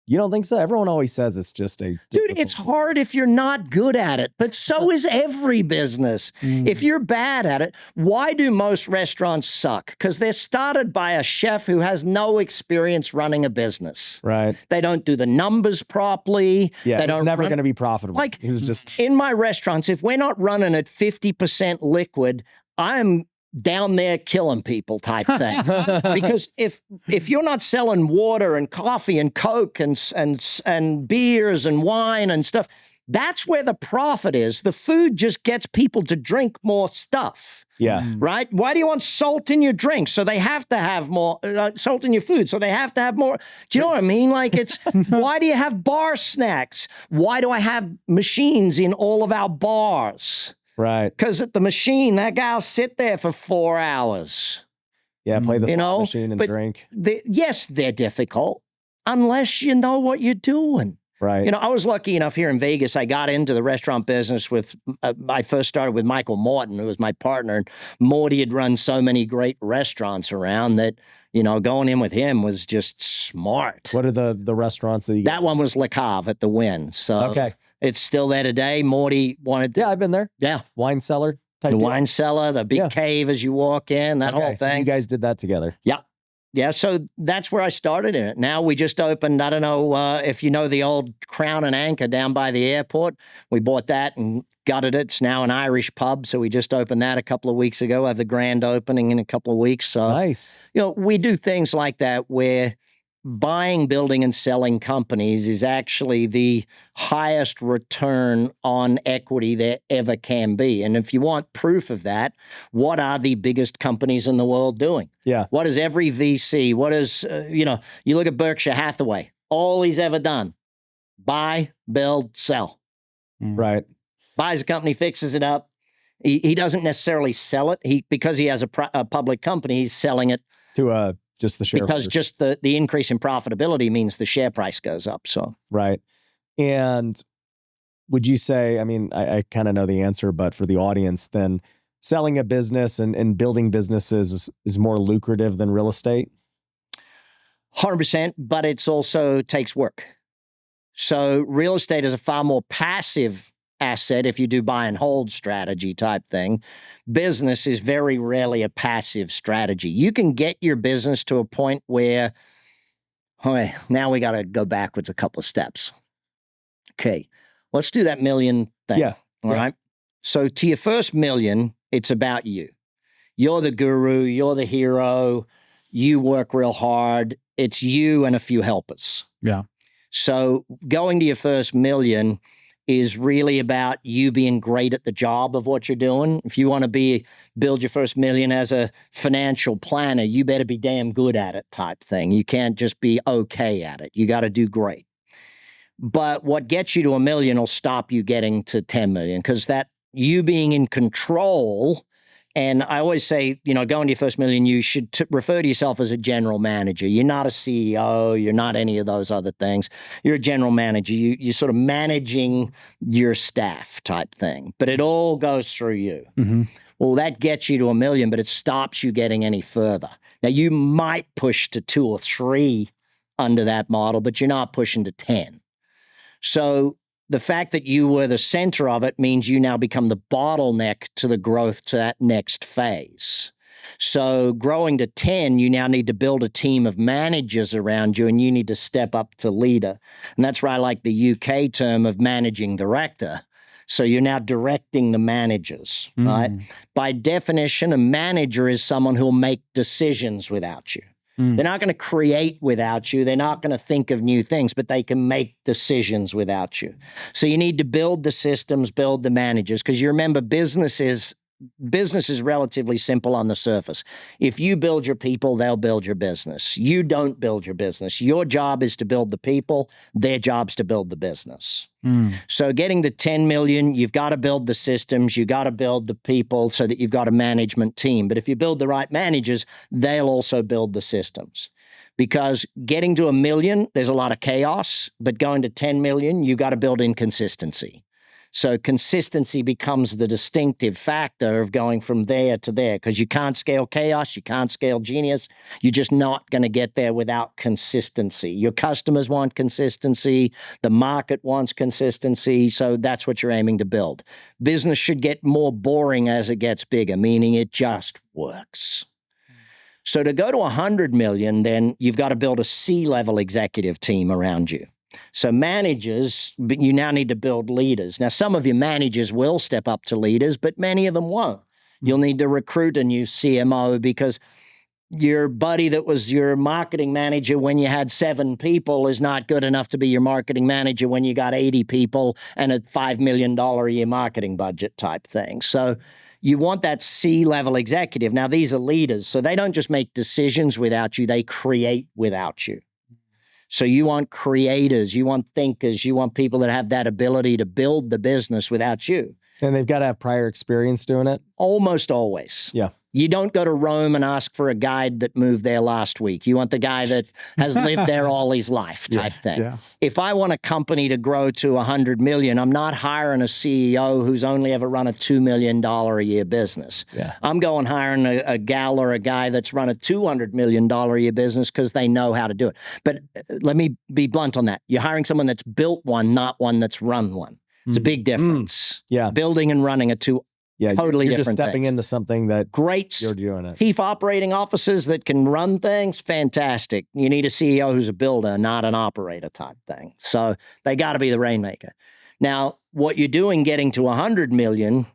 You don't think so? Everyone always says it's just a Dude, it's hard if you're not good at it, but so is every business. If you're bad at it, why do most restaurants suck? Because they're started by a chef who has no experience running a business. Right. They don't do the numbers properly. Yeah, it's never going to be profitable. Like, it was just in my restaurants, if we're not running at 50% liquid, I'm down there killing people type thing. Because if you're not selling water and coffee and Coke and beers and wine and stuff, that's where the profit is. The food just gets people to drink more stuff. Yeah. Right? Why do you want salt in your drink? So they have to have more salt in your food. So they have to have more. Do you know what I mean? Like, it's why do you have bar snacks? Why do I have machines in all of our bars? Right. Because at the machine, that guy'll sit there for 4 hours. Yeah, play the slot machine and drink. Yes, they're difficult unless you know what you're doing. Right. You know, I was lucky enough here in Vegas. I got into the restaurant business with, I first started with Michael Morton, who was my partner. And Morty had run so many great restaurants around that, you know, going in with him was just smart. What are the restaurants that you That one was Le Cave at the Wynn. So Okay. it's still there today. Morty wanted to. Yeah, I've been there. Yeah. Wine cellar type The deal. wine cellar, the big Yeah. cave as you walk in, that whole So you thing. guys did that together. Yeah. Yeah, so that's where I started in it. Now we just opened, I don't know if you know the old Crown and Anchor down by the airport. We bought that and gutted it. It's now an Irish pub, so we just opened that a couple of weeks ago. I have the grand opening in a couple of weeks. So, Nice. you know, we do things like that where buying, building, and selling companies is actually the highest return on equity there ever can be. And if you want proof of that, what are the biggest companies in the world doing? Yeah. What is every VC? What is, you know, you look at Berkshire Hathaway, all he's ever done, buy, build, sell. Right. Buys a company, fixes it up. He doesn't necessarily sell it. Because he has a public company, he's selling it To just the shareholders. because just the increase in profitability means the share price goes up. So Right. And would you say, I mean, I kind of know the answer, but for the audience, then selling a business and building businesses is more lucrative than real estate? 100%, but it's also takes work. So real estate is a far more passive asset if you do buy and hold strategy type thing. Business is very rarely a passive strategy. You can get your business to a point where, okay, now we got to go backwards a couple of steps. Okay, let's do that million thing. Yeah. All right. So to your first million, it's about you. You're the guru, you're the hero, you work real hard. It's you and a few helpers. Yeah. So going to your first million is really about you being great at the job of what you're doing. If you want to build your first million as a financial planner, you better be damn good at it type thing. You can't just be okay at it. You got to do great. But what gets you to $1 million will stop you getting to 10 million, because that you being in control. And I always say, you know, going to your first million, you should refer to yourself as a general manager. You're not a CEO. You're not any of those other things. You're a general manager. You're sort of managing your staff type thing, but it all goes through you. Mm-hmm. Well, that gets you to $1 million, but it stops you getting any further. Now, you might push to 2 or 3 under that model, but you're not pushing to 10. So the fact that you were the center of it means you now become the bottleneck to the growth to that next phase. So growing to 10, you now need to build a team of managers around you, and you need to step up to leader. And that's why I like the UK term of managing director. So you're now directing the managers, right? By definition, a manager is someone who'll make decisions without you. They're not going to create without you. They're not going to think of new things, but they can make decisions without you. So you need to build the systems, build the managers, because you remember business is relatively simple on the surface. If you build your people, they'll build your business. You don't build your business. Your job is to build the people. Their job's to build the business. So getting to 10 million, you've got to build the systems. You got to build the people so that you've got a management team. But if you build the right managers, they'll also build the systems. Because getting to 1 million, there's a lot of chaos. But going to 10 million, you got to build in consistency. So consistency becomes the distinctive factor of going from there to there, because you can't scale chaos, you can't scale genius. You're just not going to get there without consistency. Your customers want consistency. The market wants consistency. So that's what you're aiming to build. Business should get more boring as it gets bigger, meaning it just works. So to go to 100 million, then you've got to build a C-level executive team around you. So managers, but you now need to build leaders. Now, some of your managers will step up to leaders, but many of them won't. You'll need to recruit a new CMO because your buddy that was your marketing manager when you had 7 people is not good enough to be your marketing manager when you got 80 people and a $5 million a year marketing budget type thing. So you want that C-level executive. Now, these are leaders, so they don't just make decisions without you, they create without you. So you want creators, you want thinkers, you want people that have that ability to build the business without you. And they've got to have prior experience doing it? Almost always. Yeah. You don't go to Rome and ask for a guide that moved there last week. You want the guy that has lived there all his life type thing. Yeah. If I want a company to grow to 100 million, I'm not hiring a CEO who's only ever run a $2 million a year business. Yeah. I'm going hiring a gal or a guy that's run a $200 million a year business because they know how to do it. But let me be blunt on that. You're hiring someone that's built one, not one that's run one. It's a big difference. Yeah. Building and running are two totally you're different just stepping things. into something that Great you're doing it. chief operating officers that can run things, fantastic. You need a CEO who's a builder, not an operator type thing. So they got to be the rainmaker. Now, what you're doing getting to 100 million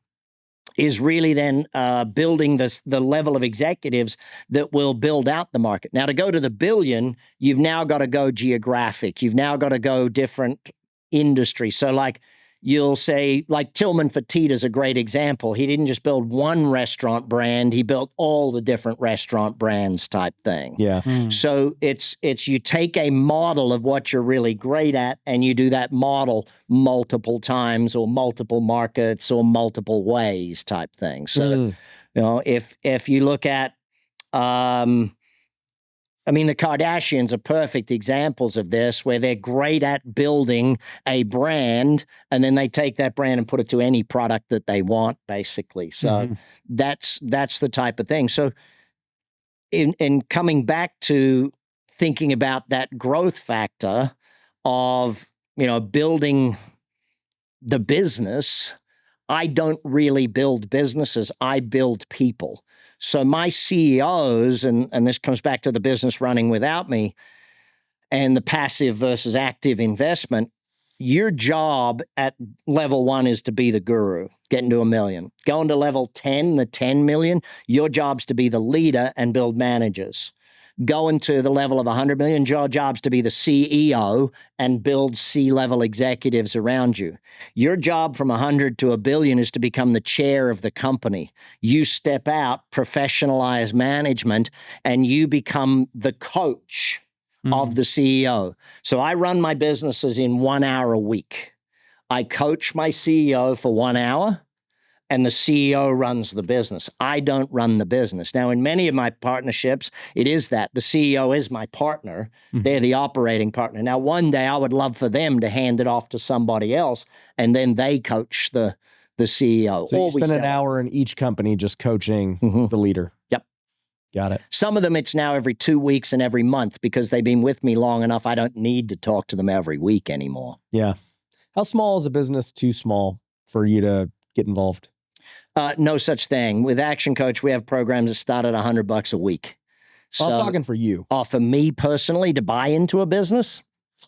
is really then building the level of executives that will build out the market. Now, to go to the billion, you've now got to go geographic. You've now got to go different industry. So like, you'll say, like Tillman Fertitta is a great example. He didn't just build one restaurant brand, he built all the different restaurant brands type thing. Yeah. So it's you take a model of what you're really great at and you do that model multiple times or multiple markets or multiple ways type thing. So, you know, if you look at, I mean, the Kardashians are perfect examples of this, where they're great at building a brand, and then they take that brand and put it to any product that they want, basically. So that's the type of thing. So in coming back to thinking about that growth factor of, you know, building the business, I don't really build businesses, I build people. So my CEOs, and this comes back to the business running without me and the passive versus active investment, your job at level 1 is to be the guru, getting to $1 million. Going to level 10, the 10 million, your job's to be the leader and build managers. Going to the level of 100 million, your job's to be the CEO and build C-level executives around you. Your job from 100 to $1 billion is to become the chair of the company. You step out, professionalize management, and you become the coach of the CEO. So I run my businesses in 1 hour a week. I coach my CEO for 1 hour, and the CEO runs the business. I don't run the business. Now, in many of my partnerships, it is that. The CEO is my partner. They're the operating partner. Now, one day I would love for them to hand it off to somebody else, and then they coach the CEO. So you spend an hour in each company just coaching the leader. Yep. Got it. Some of them, it's now every 2 weeks and every month because they've been with me long enough. I don't need to talk to them every week anymore. Yeah. How small is a business too small for you to get involved? No such thing. With Action Coach, we have programs that start at $100 a week. So, I'm talking for you. For me personally, to buy into a business?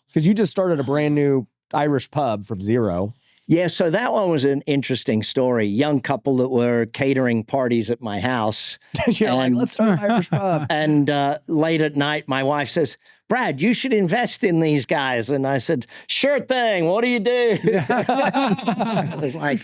Because you just started a brand new Irish pub from zero. Yeah, so that one was an interesting story. Young couple that were catering parties at my house. You're like, let's start an Irish pub. And late at night, my wife says, Brad, you should invest in these guys. And I said, sure thing. What do you do? I was like,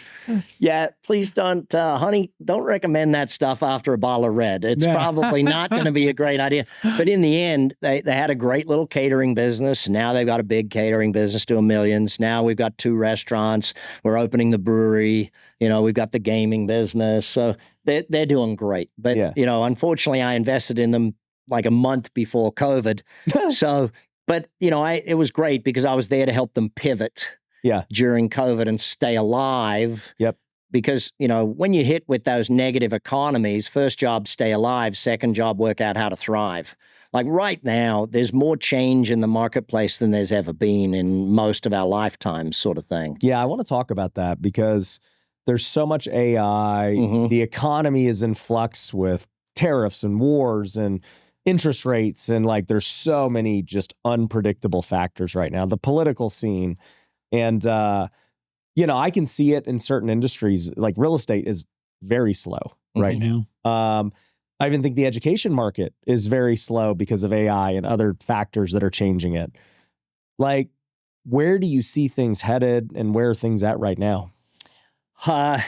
yeah, please don't, honey, don't recommend that stuff after a bottle of red. It's probably not going to be a great idea. But in the end, they had a great little catering business. Now they've got a big catering business doing millions. Now we've got 2 restaurants. We're opening the brewery. You know, we've got the gaming business. So they're doing great. But, you know, unfortunately, I invested in them like a month before COVID. So, but you know, it was great because I was there to help them pivot during COVID and stay alive. Yep. Because, you know, when you hit with those negative economies, first job, stay alive, second job, work out how to thrive. Like right now, there's more change in the marketplace than there's ever been in most of our lifetimes, sort of thing. Yeah, I want to talk about that because there's so much AI. The economy is in flux with tariffs and wars and interest rates, and like there's so many just unpredictable factors right now. The political scene, and you know, I can see it in certain industries. Like real estate is very slow right now. I even think the education market is very slow because of AI and other factors that are changing it. Like, where do you see things headed, and where are things at right now? I'll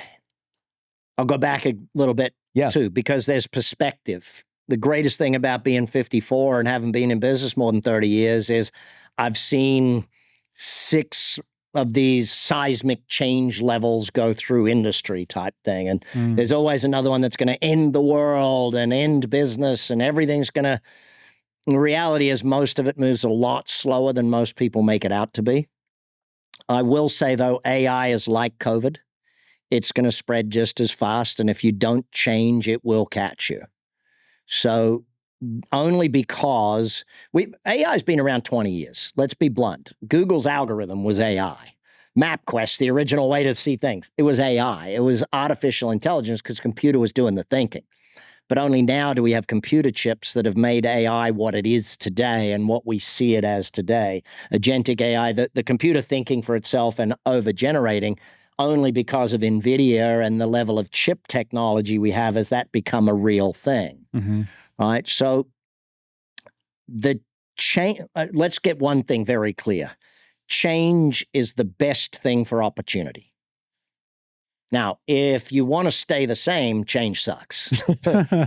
go back a little bit too, because there's perspective. The greatest thing about being 54 and having been in business more than 30 years is I've seen 6 of these seismic change levels go through industry type thing. And there's always another one that's going to end the world and end business, and everything's going to, the reality is most of it moves a lot slower than most people make it out to be. I will say, though, AI is like COVID. It's going to spread just as fast, and if you don't change, it will catch you. So only because AI has been around 20 years. Let's be blunt. Google's algorithm was AI. MapQuest, the original way to see things, it was AI. It was artificial intelligence because computer was doing the thinking. But only now do we have computer chips that have made AI what it is today and what we see it as today. Agentic AI, the computer thinking for itself and over-generating, only because of NVIDIA and the level of chip technology we have has that become a real thing. Right? So the change, let's get one thing very clear. Change is the best thing for opportunity. Now, if you want to stay the same, change sucks.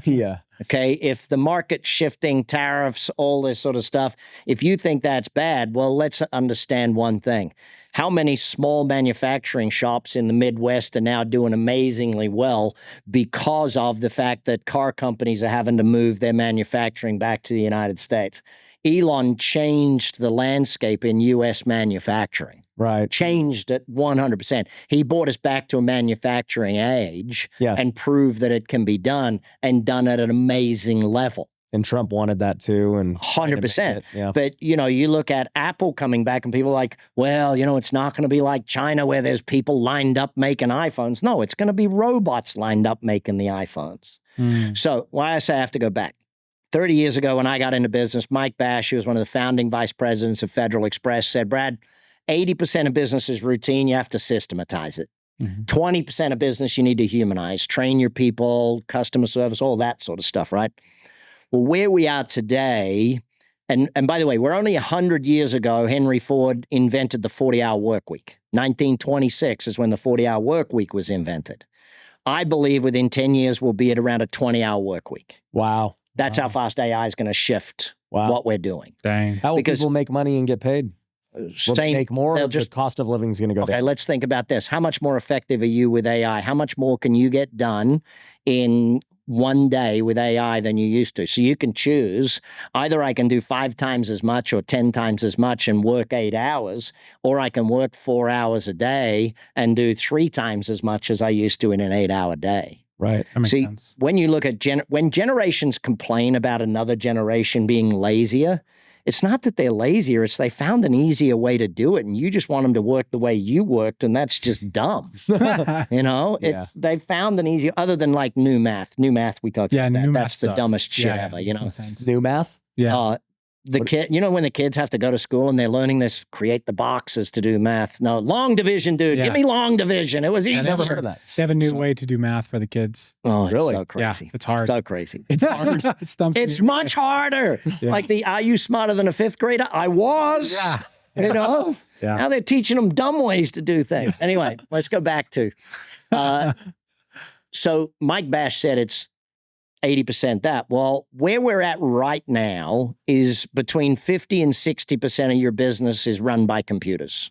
Yeah. Okay, if the market shifting, tariffs, all this sort of stuff, if you think that's bad, well, let's understand one thing. How many small manufacturing shops in the Midwest are now doing amazingly well because of the fact that car companies are having to move their manufacturing back to the United States? Elon changed the landscape in U.S. manufacturing. Right. Changed it 100%. He brought us back to a manufacturing age and proved that it can be done, and done at an amazing level. And Trump wanted that too. And 100%. Yeah. But, you know, you look at Apple coming back and people are like, well, you know, it's not going to be like China where there's people lined up making iPhones. No, it's going to be robots lined up making the iPhones. So why I say I have to go back. 30 years ago when I got into business, Mike Bash, who was one of the founding vice presidents of Federal Express, said, Brad, 80% of business is routine. You have to systematize it. 20% of business you need to humanize, train your people, customer service, all that sort of stuff, right? Well, where we are today, and by the way, we're only 100 years ago, Henry Ford invented the 40-hour work week. 1926 is when the 40-hour work week was invented. I believe within 10 years we'll be at around a 20-hour work week. Wow. That's how fast AI is going to shift what we're doing. Dang. How will people make money and get paid? Will they make more? Or the cost of living is going to go down? Okay, let's think about this. How much more effective are you with AI? How much more can you get done in one day with AI than you used to? So you can choose, either I can do 5 times as much or 10 times as much and work 8 hours, or I can work 4 hours a day and do 3 times as much as I used to in an 8-hour day. Right. That makes sense. When you look at when generations complain about another generation being lazier, it's not that they're lazier, it's they found an easier way to do it, and you just want them to work the way you worked, and that's just dumb. You know? They found an easier, other than like new math. New math, we talked about that. New math that's the sucks. dumbest shit ever, you know? No sense. New math? Yeah. You know when the kids have to go to school and they're learning this, create the boxes to do math. No, long division, dude. Give me long division. It was easy. I never heard of that. They have a new way to do math for the kids. Oh, really? It's so crazy. Yeah, it's hard. So crazy. It's hard. It's much harder. Like are you smarter than a 5th grader? I was. Yeah. You know? Now they're teaching them dumb ways to do things. Anyway, let's go back to, so Mike Bash said it's 80% that. Well, where we're at right now is between 50 and 60% of your business is run by computers.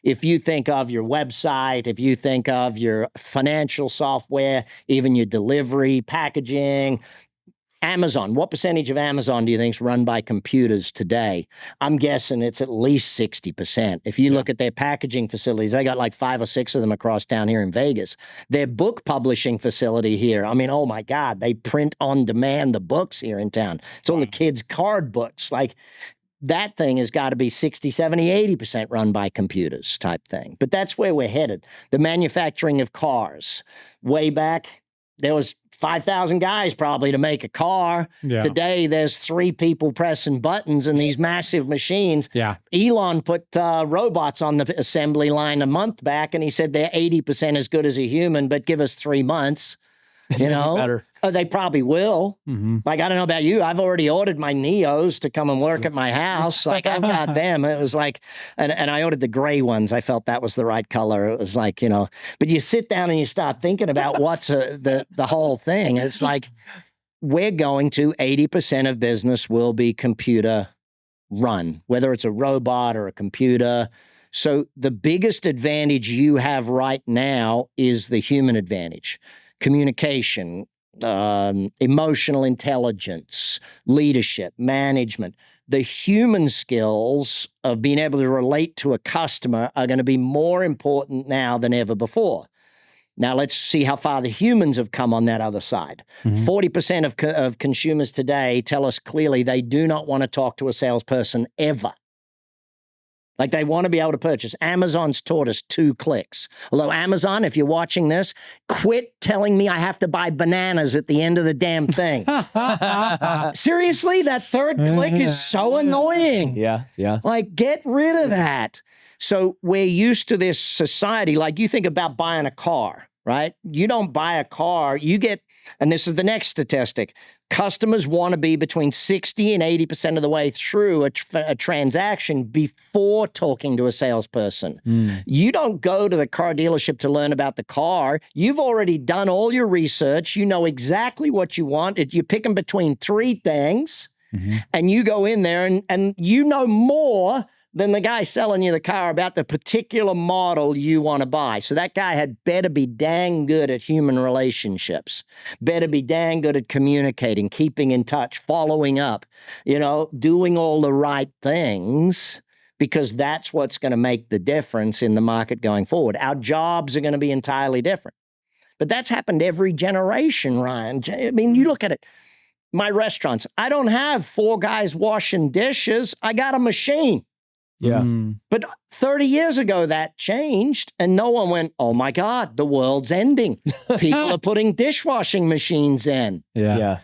If you think of your website, if you think of your financial software, even your delivery, packaging, Amazon, what percentage of Amazon do you think is run by computers today? I'm guessing it's at least 60%. If you look at their packaging facilities, they got like 5 or 6 of them across town here in Vegas. Their book publishing facility here, I mean, oh my God, they print on demand the books here in town. It's all the kids' card books. Like that thing has got to be 60, 70, 80% run by computers type thing. But that's where we're headed. The manufacturing of cars. Way back, there was 5,000 guys probably to make a car. Today, there's 3 people pressing buttons in these massive machines. Elon put robots on the assembly line a month back, and he said they're 80% as good as a human, but give us 3 months. You know? Better. They probably will. Like, I don't know about you. I've already ordered my Neos to come and work at my house. Like, I've got them. It was like, and I ordered the gray ones. I felt that was the right color. It was like, you know, but you sit down and you start thinking about what's the whole thing. It's like, we're going to 80% of business will be computer run, whether it's a robot or a computer. So the biggest advantage you have right now is the human advantage, communication, emotional intelligence, leadership, management. The human skills of being able to relate to a customer are going to be more important now than ever before. Now, let's see how far the humans have come on that other side. 40% of consumers today tell us clearly they do not want to talk to a salesperson ever. Like, they want to be able to purchase. Amazon's taught us 2 clicks. Although Amazon, if you're watching this, quit telling me I have to buy bananas at the end of the damn thing. Seriously, that 3rd click is so annoying. Yeah. Like, get rid of that. So we're used to this society. Like, you think about buying a car, right? You don't buy a car, you get, and this is the next statistic, customers want to be between 60 and 80% of the way through a transaction before talking to a salesperson. You don't go to the car dealership to learn about the car. You've already done all your research. You know exactly what you want. You pick them between 3 things, and you go in there and you know more than the guy selling you the car about the particular model you want to buy. So that guy had better be dang good at human relationships, better be dang good at communicating, keeping in touch, following up, doing all the right things, because that's what's going to make the difference in the market going forward. Our jobs are going to be entirely different. But that's happened every generation, Ryan. I mean, you look at it. My restaurants, I don't have 4 guys washing dishes. I got a machine. Yeah. But 30 years ago, that changed, and no one went, oh my God, the world's ending. People are putting dishwashing machines in. Yeah.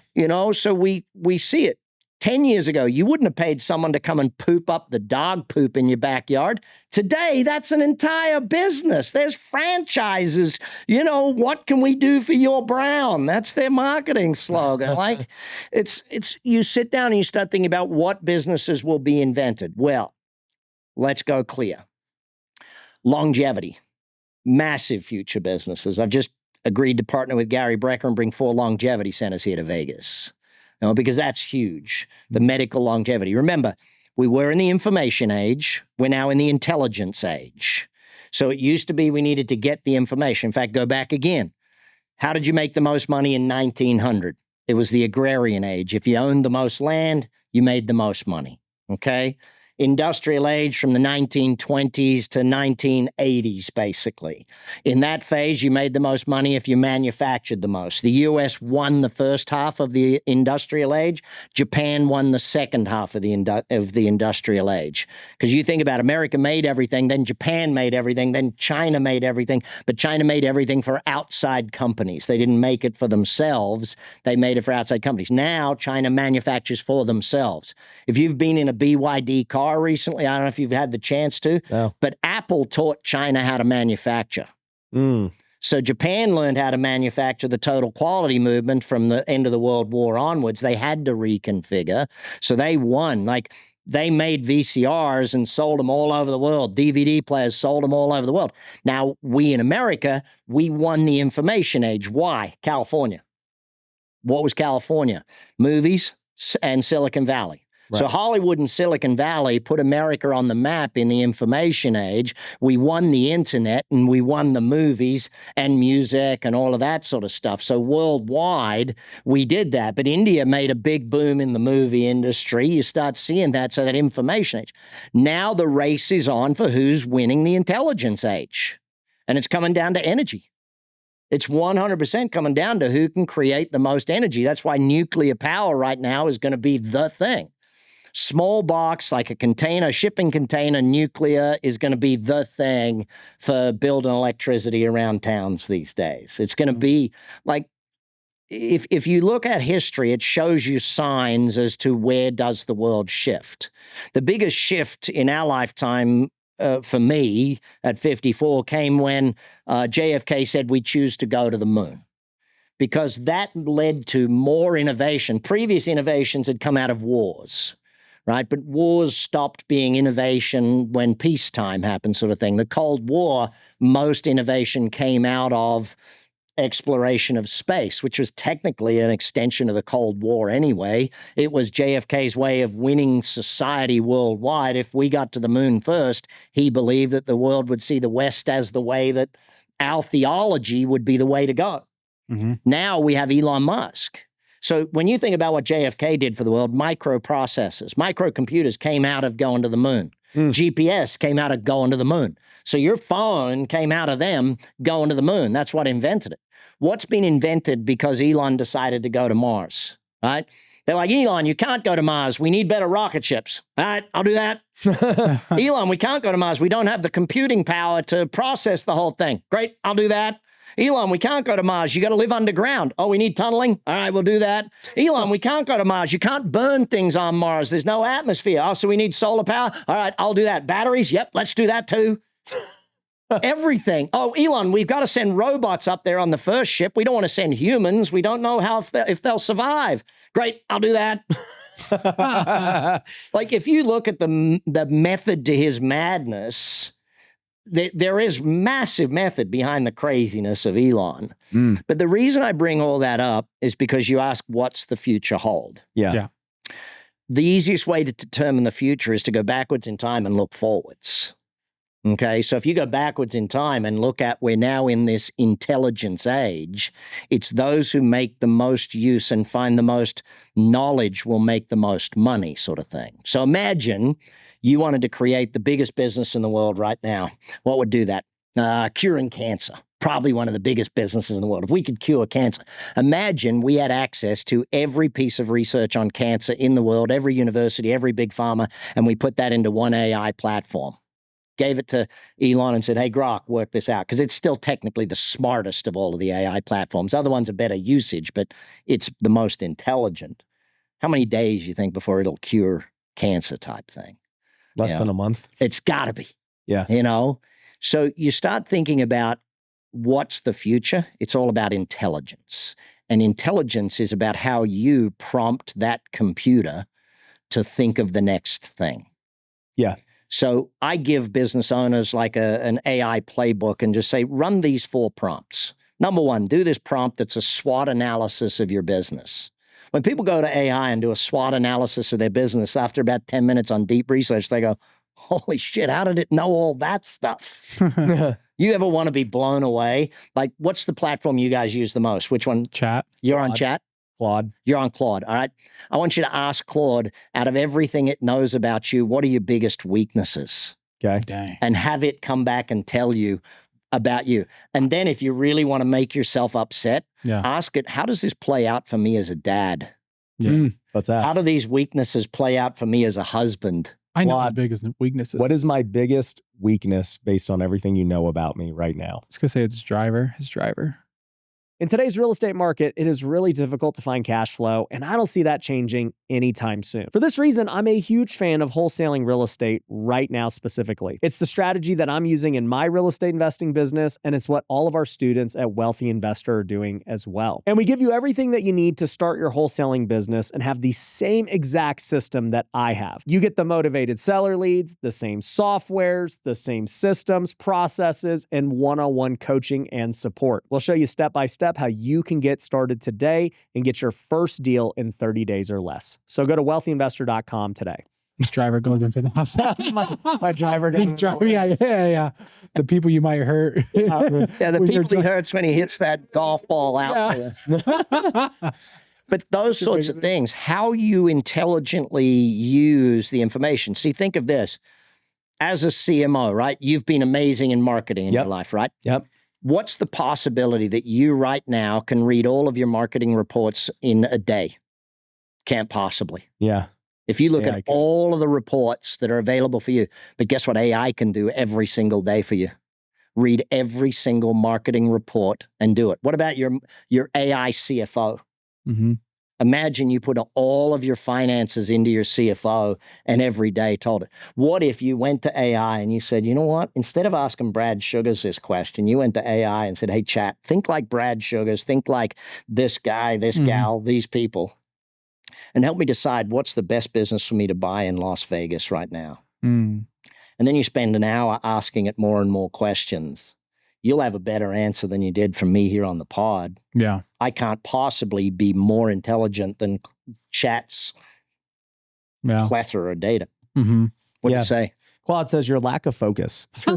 So we see it. 10 years ago, you wouldn't have paid someone to come and poop up the dog poop in your backyard. Today, that's an entire business. There's franchises. What can we do for your brown? That's their marketing slogan. Like, it's you sit down and you start thinking about what businesses will be invented. Well, let's go clear. Longevity, massive future businesses. I've just agreed to partner with Gary Brecker and bring 4 longevity centers here to Vegas, because that's huge, the medical longevity. Remember, we were in the information age. We're now in the intelligence age. So it used to be we needed to get the information. In fact, go back again. How did you make the most money in 1900? It was the agrarian age. If you owned the most land, you made the most money, okay? Industrial age from the 1920s to 1980s, basically. In that phase, you made the most money if you manufactured the most. The U.S. won the first half of the industrial age. Japan won the second half of the industrial age. Because you think about America made everything, then Japan made everything, then China made everything, but China made everything for outside companies. They didn't make it for themselves. They made it for outside companies. Now, China manufactures for themselves. If you've been in a BYD car recently, I don't know if you've had the chance to, but Apple taught China how to manufacture. So Japan learned how to manufacture the total quality movement from the end of the World War onwards. They had to reconfigure. So they won. Like, they made VCRs and sold them all over the world. DVD players sold them all over the world. Now, we in America, we won the information age. Why? California. What was California? Movies and Silicon Valley. Right. So Hollywood and Silicon Valley put America on the map in the information age. We won the internet and we won the movies and music and all of that sort of stuff. So worldwide, we did that. But India made a big boom in the movie industry. You start seeing that, so that information age. Now the race is on for who's winning the intelligence age. And it's coming down to energy. It's 100% coming down to who can create the most energy. That's why nuclear power right now is going to be the thing. Small box, like a container, shipping container, nuclear is going to be the thing for building electricity around towns these days. It's going to be like, if you look at history, it shows you signs as to where does the world shift. The biggest shift in our lifetime for me at 54 came when JFK said we choose to go to the moon, because that led to more innovation. Previous innovations had come out of wars. Right? But wars stopped being innovation when peacetime happened, sort of thing. The Cold War, most innovation came out of exploration of space, which was technically an extension of the Cold War anyway. It was JFK's way of winning society worldwide. If we got to the moon first, he believed that the world would see the West as the way that our theology would be the way to go. Now we have Elon Musk. So when you think about what JFK did for the world, microprocessors, microcomputers came out of going to the moon. GPS came out of going to the moon. So your phone came out of them going to the moon. That's what invented it. What's been invented because Elon decided to go to Mars, right? They're like, Elon, you can't go to Mars. We need better rocket ships. All right, I'll do that. Elon, we can't go to Mars. We don't have the computing power to process the whole thing. Great, I'll do that. Elon, we can't go to Mars. You got to live underground. Oh, we need tunneling? All right, we'll do that. Elon, we can't go to Mars. You can't burn things on Mars. There's no atmosphere. Oh, so we need solar power? All right, I'll do that. Batteries? Yep, let's do that too. Everything. Oh, Elon, we've got to send robots up there on the first ship. We don't want to send humans. We don't know how if they'll survive. Great, I'll do that. Like if you look at the method to his madness, there is massive method behind the craziness of Elon. But the reason I bring all that up is because you ask, what's the future hold? Yeah. The easiest way to determine the future is to go backwards in time and look forwards. Okay, so if you go backwards in time and look at, we're now in this intelligence age, it's those who make the most use and find the most knowledge will make the most money, sort of thing. So imagine you wanted to create the biggest business in the world right now. What would do that? Curing cancer. Probably one of the biggest businesses in the world. If we could cure cancer, imagine we had access to every piece of research on cancer in the world, every university, every big pharma, and we put that into one AI platform. Gave it to Elon and said, hey, Grok, work this out. Because it's still technically the smartest of all of the AI platforms. Other ones are better usage, but it's the most intelligent. How many days you think before it'll cure cancer type thing? Less than a month. It's got to be. Yeah. You know? So you start thinking about what's the future? It's all about intelligence. And intelligence is about how you prompt that computer to think of the next thing. Yeah. So I give business owners like an AI playbook and just say, run these 4 prompts. Number 1, do this prompt that's a SWOT analysis of your business. When people go to AI and do a SWOT analysis of their business, after about 10 minutes on deep research, they go, holy shit, how did it know all that stuff? You ever want to be blown away? Like, what's the platform you guys use the most? Which one? Chat. You're on Chat? Claude. You're on Claude, all right? I want you to ask Claude, out of everything it knows about you, what are your biggest weaknesses? Okay. Dang. And have it come back and tell you about you. And then if you really want to make yourself upset, ask it, how does this play out for me as a dad? Let's ask. How do these weaknesses play out for me as a husband? I know his biggest weaknesses. What is my biggest weakness based on everything you know about me right now? I was going to say it's his driver. In today's real estate market, it is really difficult to find cash flow, and I don't see that changing anytime soon. For this reason, I'm a huge fan of wholesaling real estate right now specifically. It's the strategy that I'm using in my real estate investing business, and it's what all of our students at Wealthy Investor are doing as well. And we give you everything that you need to start your wholesaling business and have the same exact system that I have. You get the motivated seller leads, the same softwares, the same systems, processes, and one-on-one coaching and support. We'll show you step by step how you can get started today and get your first deal in 30 days or less. So go to wealthyinvestor.com today. His driver goes into the house. my driver goes yeah. The people you might hurt. The people he hurts when he hits that golf ball out there. But those sorts of things, how you intelligently use the information. See, think of this. As a CMO, right? You've been amazing in marketing in your life, right? Yep. What's the possibility that you right now can read all of your marketing reports in a day? Can't possibly. Yeah. If you look at all of the reports that are available for you, but guess what AI can do every single day for you? Read every single marketing report and do it. What about your AI CFO? Mm-hmm. Imagine you put all of your finances into your CFO and every day told it. What if you went to AI and you said, you know what? Instead of asking Brad Sugars this question, you went to AI and said, hey, chat, think like Brad Sugars, think like this guy, this gal, these people, and help me decide what's the best business for me to buy in Las Vegas right now. And then you spend an hour asking it more and more questions. you'll have a better answer than you did from me here on the pod. Yeah. I can't possibly be more intelligent than chat's plethora of data. Mm-hmm. What do you say? Claude says your lack of focus. We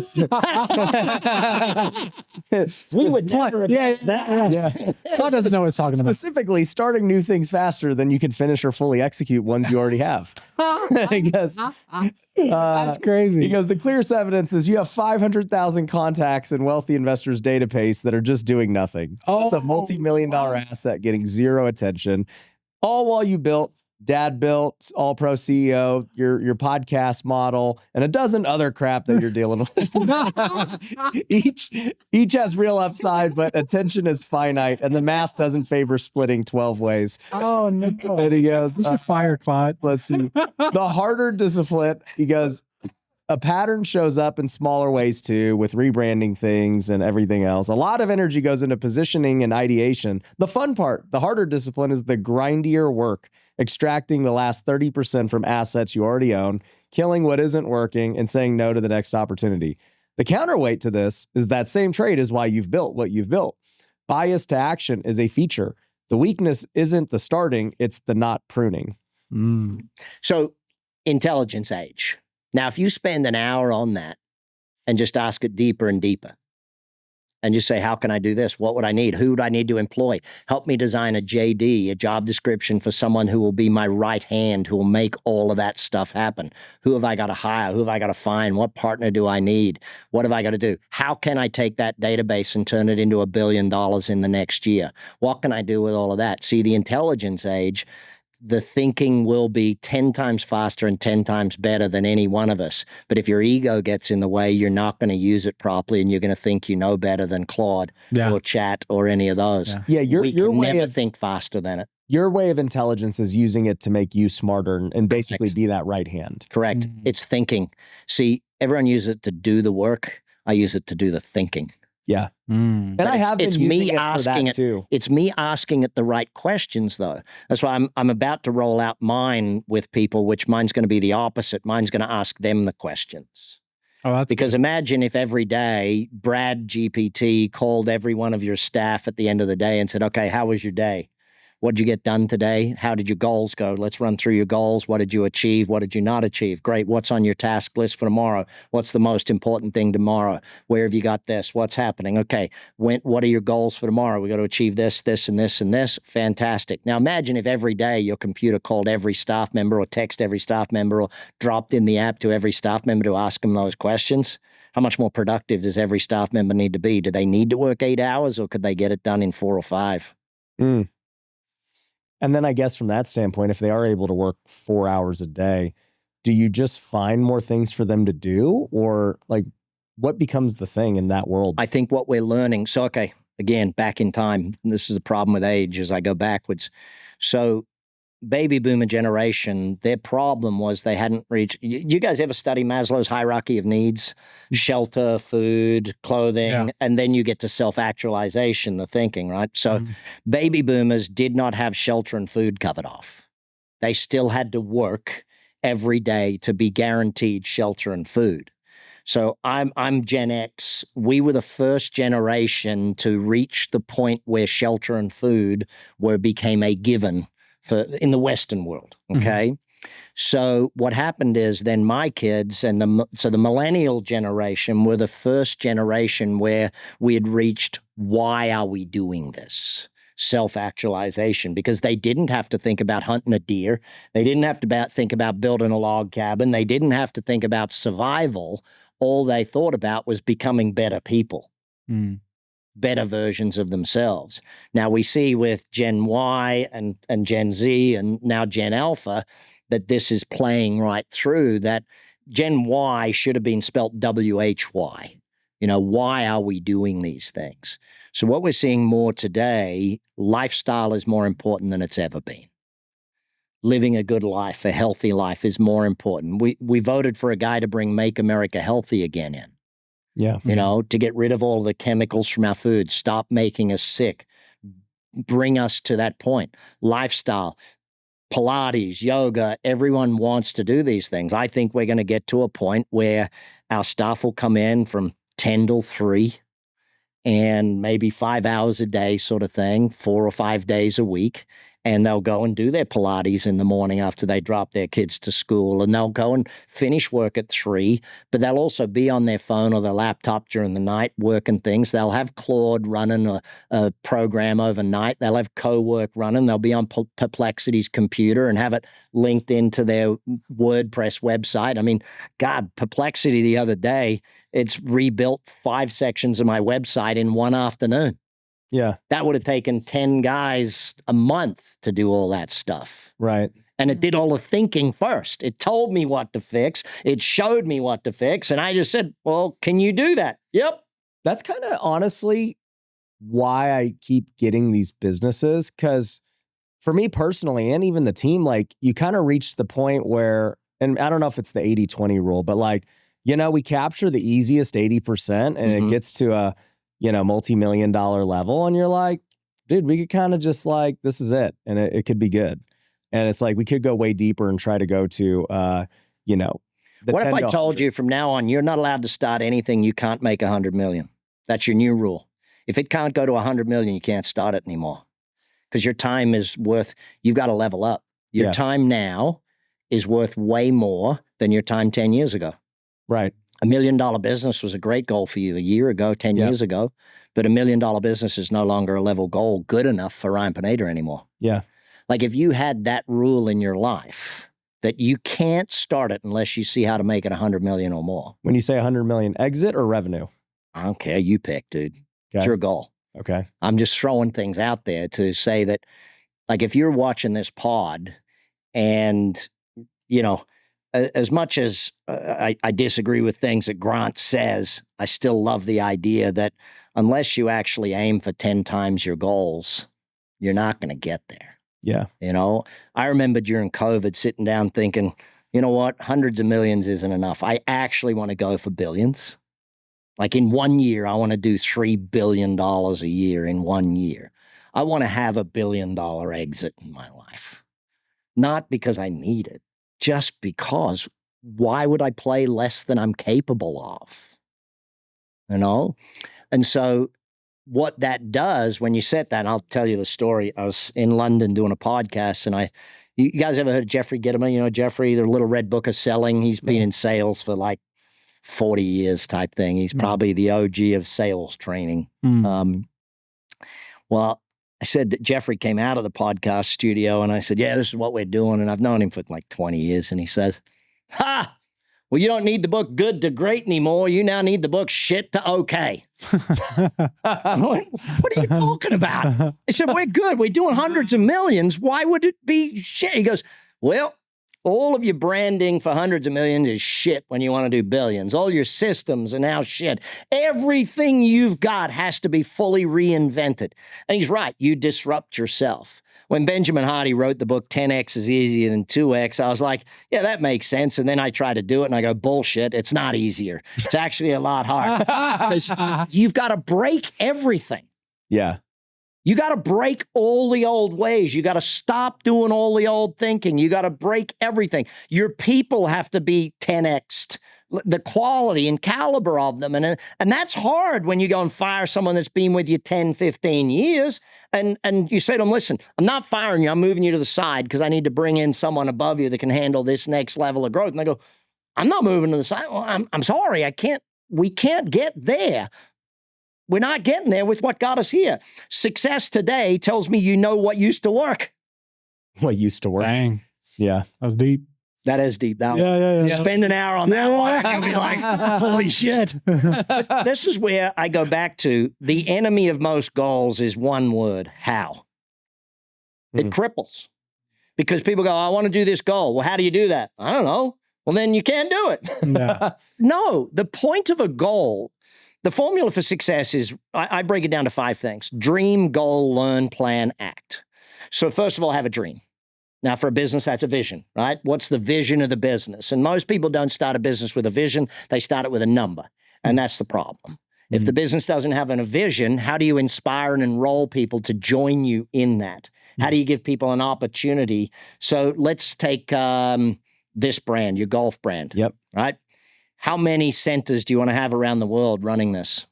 would never guess that. Yeah. Claude doesn't know what he's talking about. Specifically, starting new things faster than you can finish or fully execute ones you already have. I guess. That's crazy. Because the clearest evidence is you have 500,000 contacts in wealthy investors' database that are just doing nothing. It's a multi-million-dollar asset getting zero attention, all while you built Dad built, All Pro CEO, your podcast model, and a dozen other crap that you're dealing with. each has real upside, but attention is finite, and the math doesn't favor splitting 12 ways. Oh, no. And he goes, You should fire Claude. let's see. The harder discipline, he goes, a pattern shows up in smaller ways too, with rebranding things and everything else. A lot of energy goes into positioning and ideation. The fun part, the harder discipline, is the grindier work, extracting the last 30% from assets you already own, killing what isn't working, and saying no to the next opportunity. The counterweight to this is that same trait is why you've built what you've built. Bias to action is a feature. The weakness isn't the starting, it's the not pruning. So, intelligence age. Now, if you spend an hour on that and just ask it deeper and deeper, and just say, how can I do this? What would I need? Who would I need to employ? Help me design a JD, a job description for someone who will be my right hand, who will make all of that stuff happen. Who have I got to hire? Who have I got to find? What partner do I need? What have I got to do? How can I take that database and turn it into $1 billion in the next year? What can I do with all of that? See, the intelligence age, the thinking will be 10 times faster and 10 times better than any one of us. But if your ego gets in the way, you're not going to use it properly, and you're going to think you know better than Claude or Chat or any of those. Yeah, we can never think faster than it. Your way of intelligence is using it to make you smarter and basically be that right hand. Correct. It's thinking. See, everyone uses it to do the work. I use it to do the thinking. Yeah. And I have been using it for that too. It's me asking it the right questions, though. That's why I'm about to roll out mine with people, which mine's going to be the opposite. Mine's going to ask them the questions. Oh, that's because good. Imagine if every day Brad GPT called every one of your staff at the end of the day and said, okay, how was your day? What did you get done today? How did your goals go? Let's run through your goals. What did you achieve? What did you not achieve? Great. What's on your task list for tomorrow? What's the most important thing tomorrow? Where have you got this? What's happening? Okay. What are your goals for tomorrow? We got to achieve this, this, and this, and this. Fantastic. Now imagine if every day your computer called every staff member or text every staff member or dropped in the app to every staff member to ask them those questions. How much more productive does every staff member need to be? Do they need to work 8 hours, or could they get it done in 4 or 5? And then I guess from that standpoint, if they are able to work 4 hours a day, do you just find more things for them to do? Or like what becomes the thing in that world? I think what we're learning. So, okay, again, back in time, this is a problem with age as I go backwards. So baby boomer generation, their problem was they hadn't reached. You guys ever study Maslow's hierarchy of needs? Shelter, food, clothing, and then you get to self-actualization, the thinking, right? So baby boomers did not have shelter and food covered off. They still had to work every day to be guaranteed shelter and food. So I'm Gen X. We were the first generation to reach the point where shelter and food became a given in the Western world, okay? So what happened is then my kids and the millennial generation were the first generation where we had reached, why are we doing this? Self-actualization, because they didn't have to think about hunting a deer. They didn't have to think about building a log cabin. They didn't have to think about survival. All they thought about was becoming better people. Better versions of themselves. Now we see with Gen Y and Gen Z and now Gen Alpha that this is playing right through, that Gen Y should have been spelt WHY. You know, why are we doing these things? So what we're seeing more today, lifestyle is more important than it's ever been. Living a good life, a healthy life is more important. We voted for a guy to bring Make America Healthy Again in. Yeah. You know, to get rid of all the chemicals from our food, stop making us sick, bring us to that point. Lifestyle, Pilates, yoga, everyone wants to do these things. I think we're going to get to a point where our staff will come in from 10 till 3 and maybe 5 hours a day sort of thing, 4 or 5 days a week. And they'll go and do their Pilates in the morning after they drop their kids to school. And they'll go and finish work at 3, but they'll also be on their phone or their laptop during the night working things. They'll have Claude running a program overnight. They'll have co-work running. They'll be on Perplexity's computer and have it linked into their WordPress website. I mean, God, Perplexity the other day, it's rebuilt 5 sections of my website in one afternoon. Yeah. That would have taken 10 guys a month to do all that stuff. Right. And it did all the thinking first. It told me what to fix. It showed me what to fix. And I just said, well, can you do that? Yep. That's kind of honestly why I keep getting these businesses. Because for me personally, and even the team, like you kind of reach the point where, and I don't know if it's the 80-20 rule, but like, you know, we capture the easiest 80% and it gets to a, you know, multi-million-dollar level. And you're like, dude, we could kind of just like, this is it. And it could be good. And it's like, we could go way deeper and try to go to, you know, what if I told you from now on, you're not allowed to start anything you can't make 100 million? That's your new rule. If it can't go to 100 million, you can't start it anymore. Because your time is worth, you've got to level up. Your time now is worth way more than your time 10 years ago. Right. $1 million business was a great goal for you a year ago, 10 years ago, but $1 million business is no longer a level goal good enough for Ryan Pineda anymore. Yeah. Like if you had that rule in your life that you can't start it unless you see how to make it 100 million or more. When you say 100 million, exit or revenue? I don't care. You pick, dude. Okay. It's your goal. Okay. I'm just throwing things out there to say that, like, if you're watching this pod and, you know, as much as I disagree with things that Grant says, I still love the idea that unless you actually aim for 10 times your goals, you're not going to get there. Yeah. You know, I remember during COVID sitting down thinking, you know what, hundreds of millions isn't enough. I actually want to go for billions. Like in 1 year, I want to do $3 billion a year in 1 year. I want to have $1 billion exit in my life. Not because I need it. Just because, why would I play less than I'm capable of? You know? And so what that does when you set that, and I'll tell you the story. I was in London doing a podcast, and you guys ever heard of Jeffrey Gittimer? You know, Jeffrey, the Little Red Book of Selling. He's been in sales for like 40 years type thing. He's probably the OG of sales training. Well, I said that Jeffrey came out of the podcast studio and I said, yeah, this is what we're doing. And I've known him for like 20 years. And he says, well, you don't need the book Good to Great anymore. You now need the book Shit to Okay. I went, what are you talking about? I said, we're good. We're doing hundreds of millions. Why would it be shit? He goes, well, all of your branding for hundreds of millions is shit when you want to do billions. All your systems are now shit. Everything you've got has to be fully reinvented. And he's right. You disrupt yourself. When Benjamin Hardy wrote the book 10X is easier than 2X, I was like, yeah, that makes sense. And then I try to do it and I go, bullshit. It's not easier. It's actually a lot harder. Because you've got to break everything. Yeah. You got to break all the old ways. You got to stop doing all the old thinking. You got to break everything. Your people have to be 10x'd, the quality and caliber of them. And that's hard when you go and fire someone that's been with you 10, 15 years. And you say to them, listen, I'm not firing you. I'm moving you to the side because I need to bring in someone above you that can handle this next level of growth. And they go, I'm not moving to the side. Well, I'm sorry. We can't get there. We're not getting there with what got us here. Success today tells me you know what used to work. What used to work. Dang. Yeah. That was deep. That is deep. That Yeah. Spend an hour on that one and you'll be like, holy shit. But this is where I go back to the enemy of most goals is one word, how. It cripples. Because people go, I want to do this goal. Well, how do you do that? I don't know. Well, then you can't do it. Yeah. No, the point of a goal, the formula for success is, I break it down to 5 things. Dream, goal, learn, plan, act. So first of all, have a dream. Now for a business, that's a vision, right? What's the vision of the business? And most people don't start a business with a vision. They start it with a number. And that's the problem. If the business doesn't have a vision, how do you inspire and enroll people to join you in that? How do you give people an opportunity? So let's take this brand, your golf brand. Yep. Right? How many centers do you want to have around the world running this?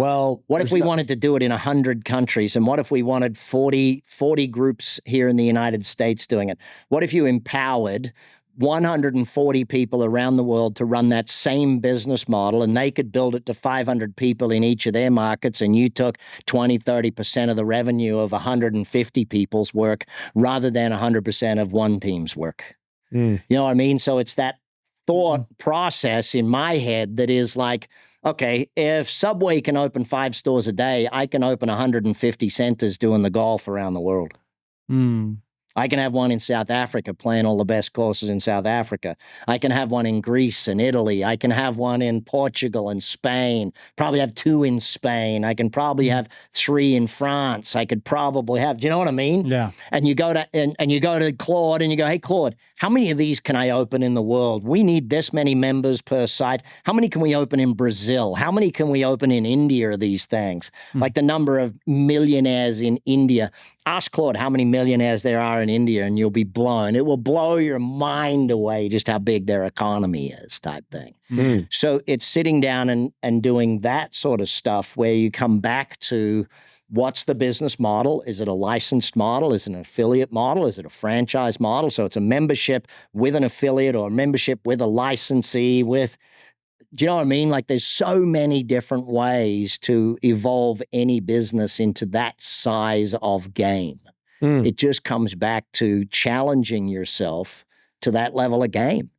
Well, What if we wanted to do it in 100 countries? And what if we wanted 40 groups here in the United States doing it? What if you empowered 140 people around the world to run that same business model, and they could build it to 500 people in each of their markets, and you took 20, 30% of the revenue of 150 people's work rather than 100% of one team's work? You know what I mean? So it's that thought process in my head that is like, okay, if Subway can open 5 stores a day, I can open 150 centers doing the golf around the world. I can have one in South Africa playing all the best courses in South Africa. I can have one in Greece and Italy. I can have one in Portugal and Spain. Probably have 2 in Spain. I can probably have 3 in France. I could probably have, do you know what I mean? Yeah. And you go to and you go to Claude and you go, hey, Claude, how many of these can I open in the world? We need this many members per site. How many can we open in Brazil? How many can we open in India of these things? Like the number of millionaires in India. Ask Claude how many millionaires there are in India, and you'll be blown. It will blow your mind away just how big their economy is, type thing. So it's sitting down and doing that sort of stuff where you come back to what's the business model? Is it a licensed model? Is it an affiliate model? Is it a franchise model? So it's a membership with an affiliate or a membership with a licensee with... Do you know what I mean? Like there's so many different ways to evolve any business into that size of game. It just comes back to challenging yourself to that level of game.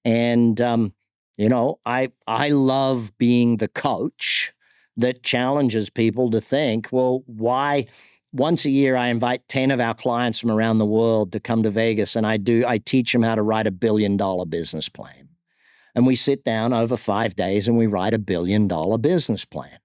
And, you know, I love being the coach that challenges people to think, well, why... Once a year, I invite 10 of our clients from around the world to come to Vegas, and I teach them how to write $1 billion business plan. And we sit down over 5 days and we write $1 billion business plan.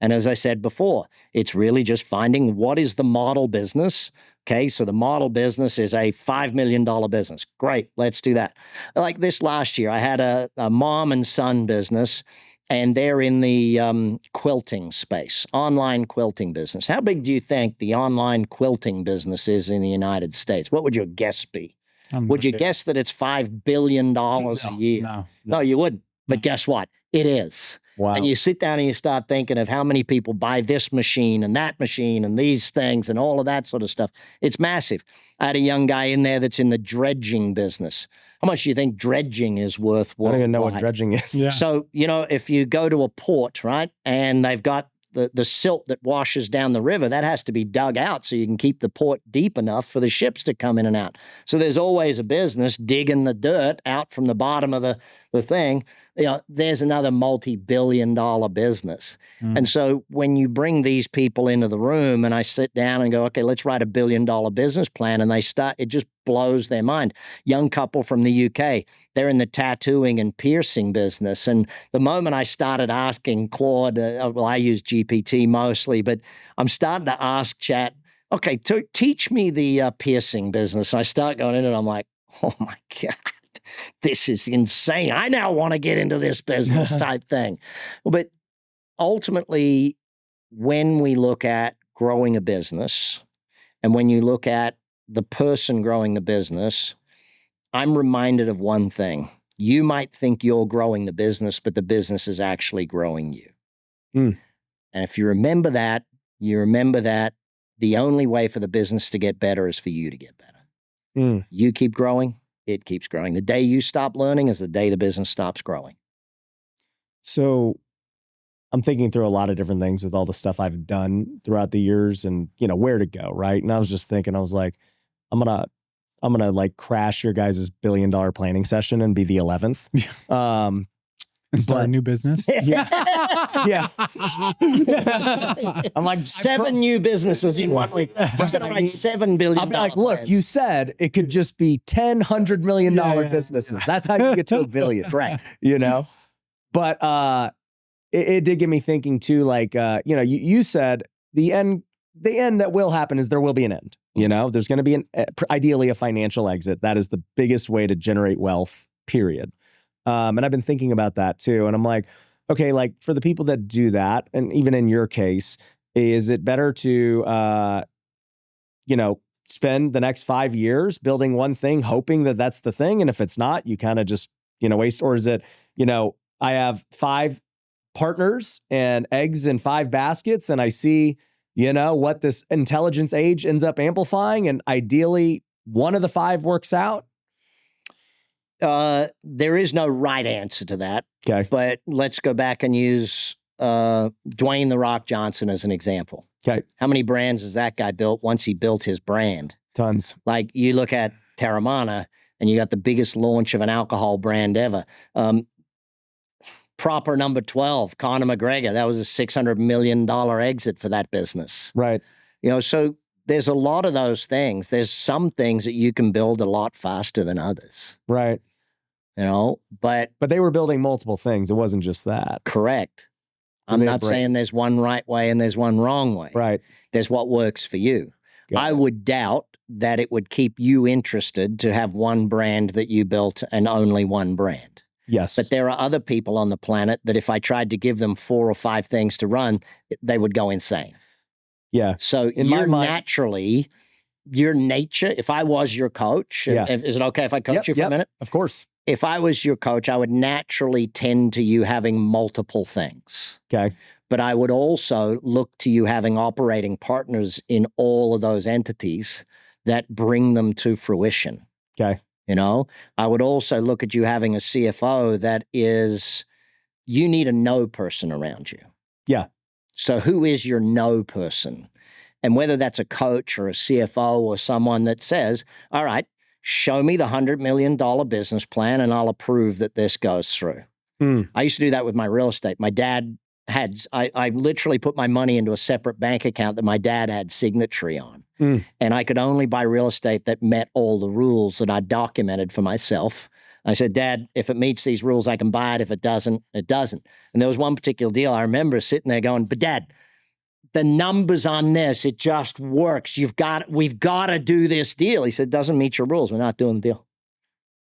And as I said before, it's really just finding what is the model business. Okay, so the model business is a $5 million business. Great, let's do that. Like this last year, I had a mom and son business, and they're in the quilting space, online quilting business. How big do you think the online quilting business is in the United States? What would your guess be? Would you guess that it's $5 billion a year? No, you wouldn't. But guess what? It is. Wow. And you sit down and you start thinking of how many people buy this machine and that machine and these things and all of that sort of stuff. It's massive. I had a young guy in there that's in the dredging business. How much do you think dredging is worth? I don't even know what dredging is. Yeah. So, you know, if you go to a port, right, and they've got the silt that washes down the river, that has to be dug out so you can keep the port deep enough for the ships to come in and out. So there's always a business digging the dirt out from the bottom of the thing. You know, there's another multi-billion-dollar business. And so when you bring these people into the room and I sit down and go, okay, let's write $1 billion business plan, and they start, it just blows their mind. Young couple from the UK, they're in the tattooing and piercing business. And the moment I started asking Claude, well, I use GPT mostly, but I'm starting to ask Chat, okay, teach me the piercing business. I start going in and I'm like, oh my God, this is insane. I now want to get into this business type thing. But ultimately, when we look at growing a business and when you look at the person growing the business, I'm reminded of one thing. You might think you're growing the business, but the business is actually growing you. And if you remember that the only way for the business to get better is for you to get better. You keep growing, it keeps growing. The day you stop learning is the day the business stops growing. So I'm thinking through a lot of different things with all the stuff I've done throughout the years and, you know, where to go, right? And I was just thinking, I was like, I'm gonna like crash your guys' $1 billion planning session and be the 11th. And start a new business. Yeah. I'm like 7 new businesses in 1 week. He's going to write $7 billion. I'll be like, look, plans. you said it could just be $100 million businesses. That's how you get to $1 billion. Correct. You know? But it did get me thinking too, like, you know, you said the end that will happen is there will be an end. You know, there's going to be ideally a financial exit. That is the biggest way to generate wealth, period. And I've been thinking about that too. And I'm like, okay, like for the people that do that, and even in your case, is it better to, you know, spend the next 5 years building one thing, hoping that that's the thing? And if it's not, you kind of just, you know, waste, or is it, you know, I have 5 partners and eggs in 5 baskets, and I see, what this intelligence age ends up amplifying, and ideally one of the 5 works out? There is no right answer to that. Okay. But let's go back and use Dwayne "The Rock" Johnson as an example. Okay. How many brands has that guy built once he built his brand? Tons. Like you look at Terramana and you got the biggest launch of an alcohol brand ever. Proper number 12, Conor McGregor. That was a $600 million exit for that business. Right. So there's a lot of those things. There's some things that you can build a lot faster than others. Right. But they were building multiple things. It wasn't just that. Correct. I'm not saying there's one right way and there's one wrong way. Right. There's what works for you. I would doubt that it would keep you interested to have one brand that you built and only one brand. Yes. But there are other people on the planet that if I tried to give them 4 or 5 things to run, they would go insane. Yeah. So naturally, your nature, if I was your coach, is it okay if I coach you for a minute? Of course. If I was your coach, I would naturally tend to you having multiple things. Okay. But I would also look to you having operating partners in all of those entities that bring them to fruition. Okay. I would also look at you having a CFO that is, you need a no person around you. Yeah. So who is your no person? And whether that's a coach or a CFO or someone that says, all right, show me the $100 million business plan and I'll approve that this goes through. I used to do that with my real estate. My dad I literally put my money into a separate bank account that my dad had signatory on. And I could only buy real estate that met all the rules that I documented for myself. I said, Dad, if it meets these rules, I can buy it. If it doesn't, it doesn't. And there was one particular deal I remember sitting there going, but Dad, the numbers on this, it just works. We've got to do this deal. He said, doesn't meet your rules. We're not doing the deal.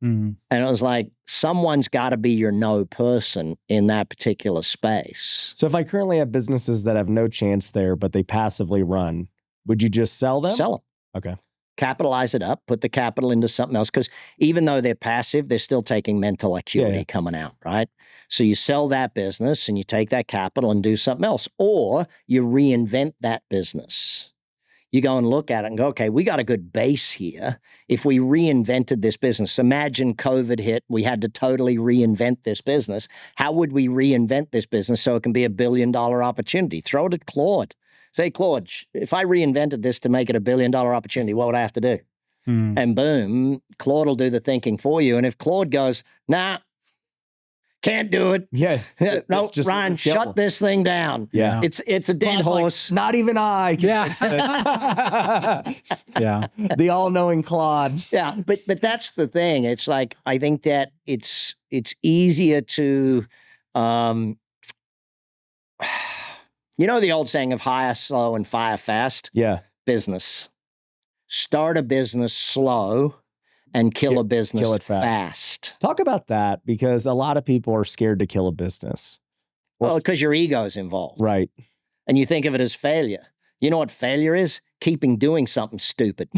And it was like, someone's got to be your no person in that particular space. So if I currently have businesses that have no chance there, but they passively run, would you just sell them? Sell them. Okay. Capitalize it up, put the capital into something else. Because even though they're passive, they're still taking mental acuity coming out, right? So you sell that business and you take that capital and do something else. Or you reinvent that business. You go and look at it and go, okay, we got a good base here. If we reinvented this business, imagine COVID hit, we had to totally reinvent this business. How would we reinvent this business so it can be $1 billion opportunity? Throw it at Claude. Say, Claude, if I reinvented this to make it $1 billion opportunity, what would I have to do? And boom, Claude will do the thinking for you. And if Claude goes, nah, can't do it. Yeah. No, Ryan, shut this thing down. Yeah. It's a dead horse. Like, not even I can fix this. Yeah. The all-knowing Claude. Yeah. But that's the thing. It's like, I think that it's easier to, the old saying of hire slow and fire fast? Yeah. Business. Start a business slow and kill a business fast. Talk about that, because a lot of people are scared to kill a business. Well, because your ego's involved. Right. And you think of it as failure. You know what failure is? Keeping doing something stupid.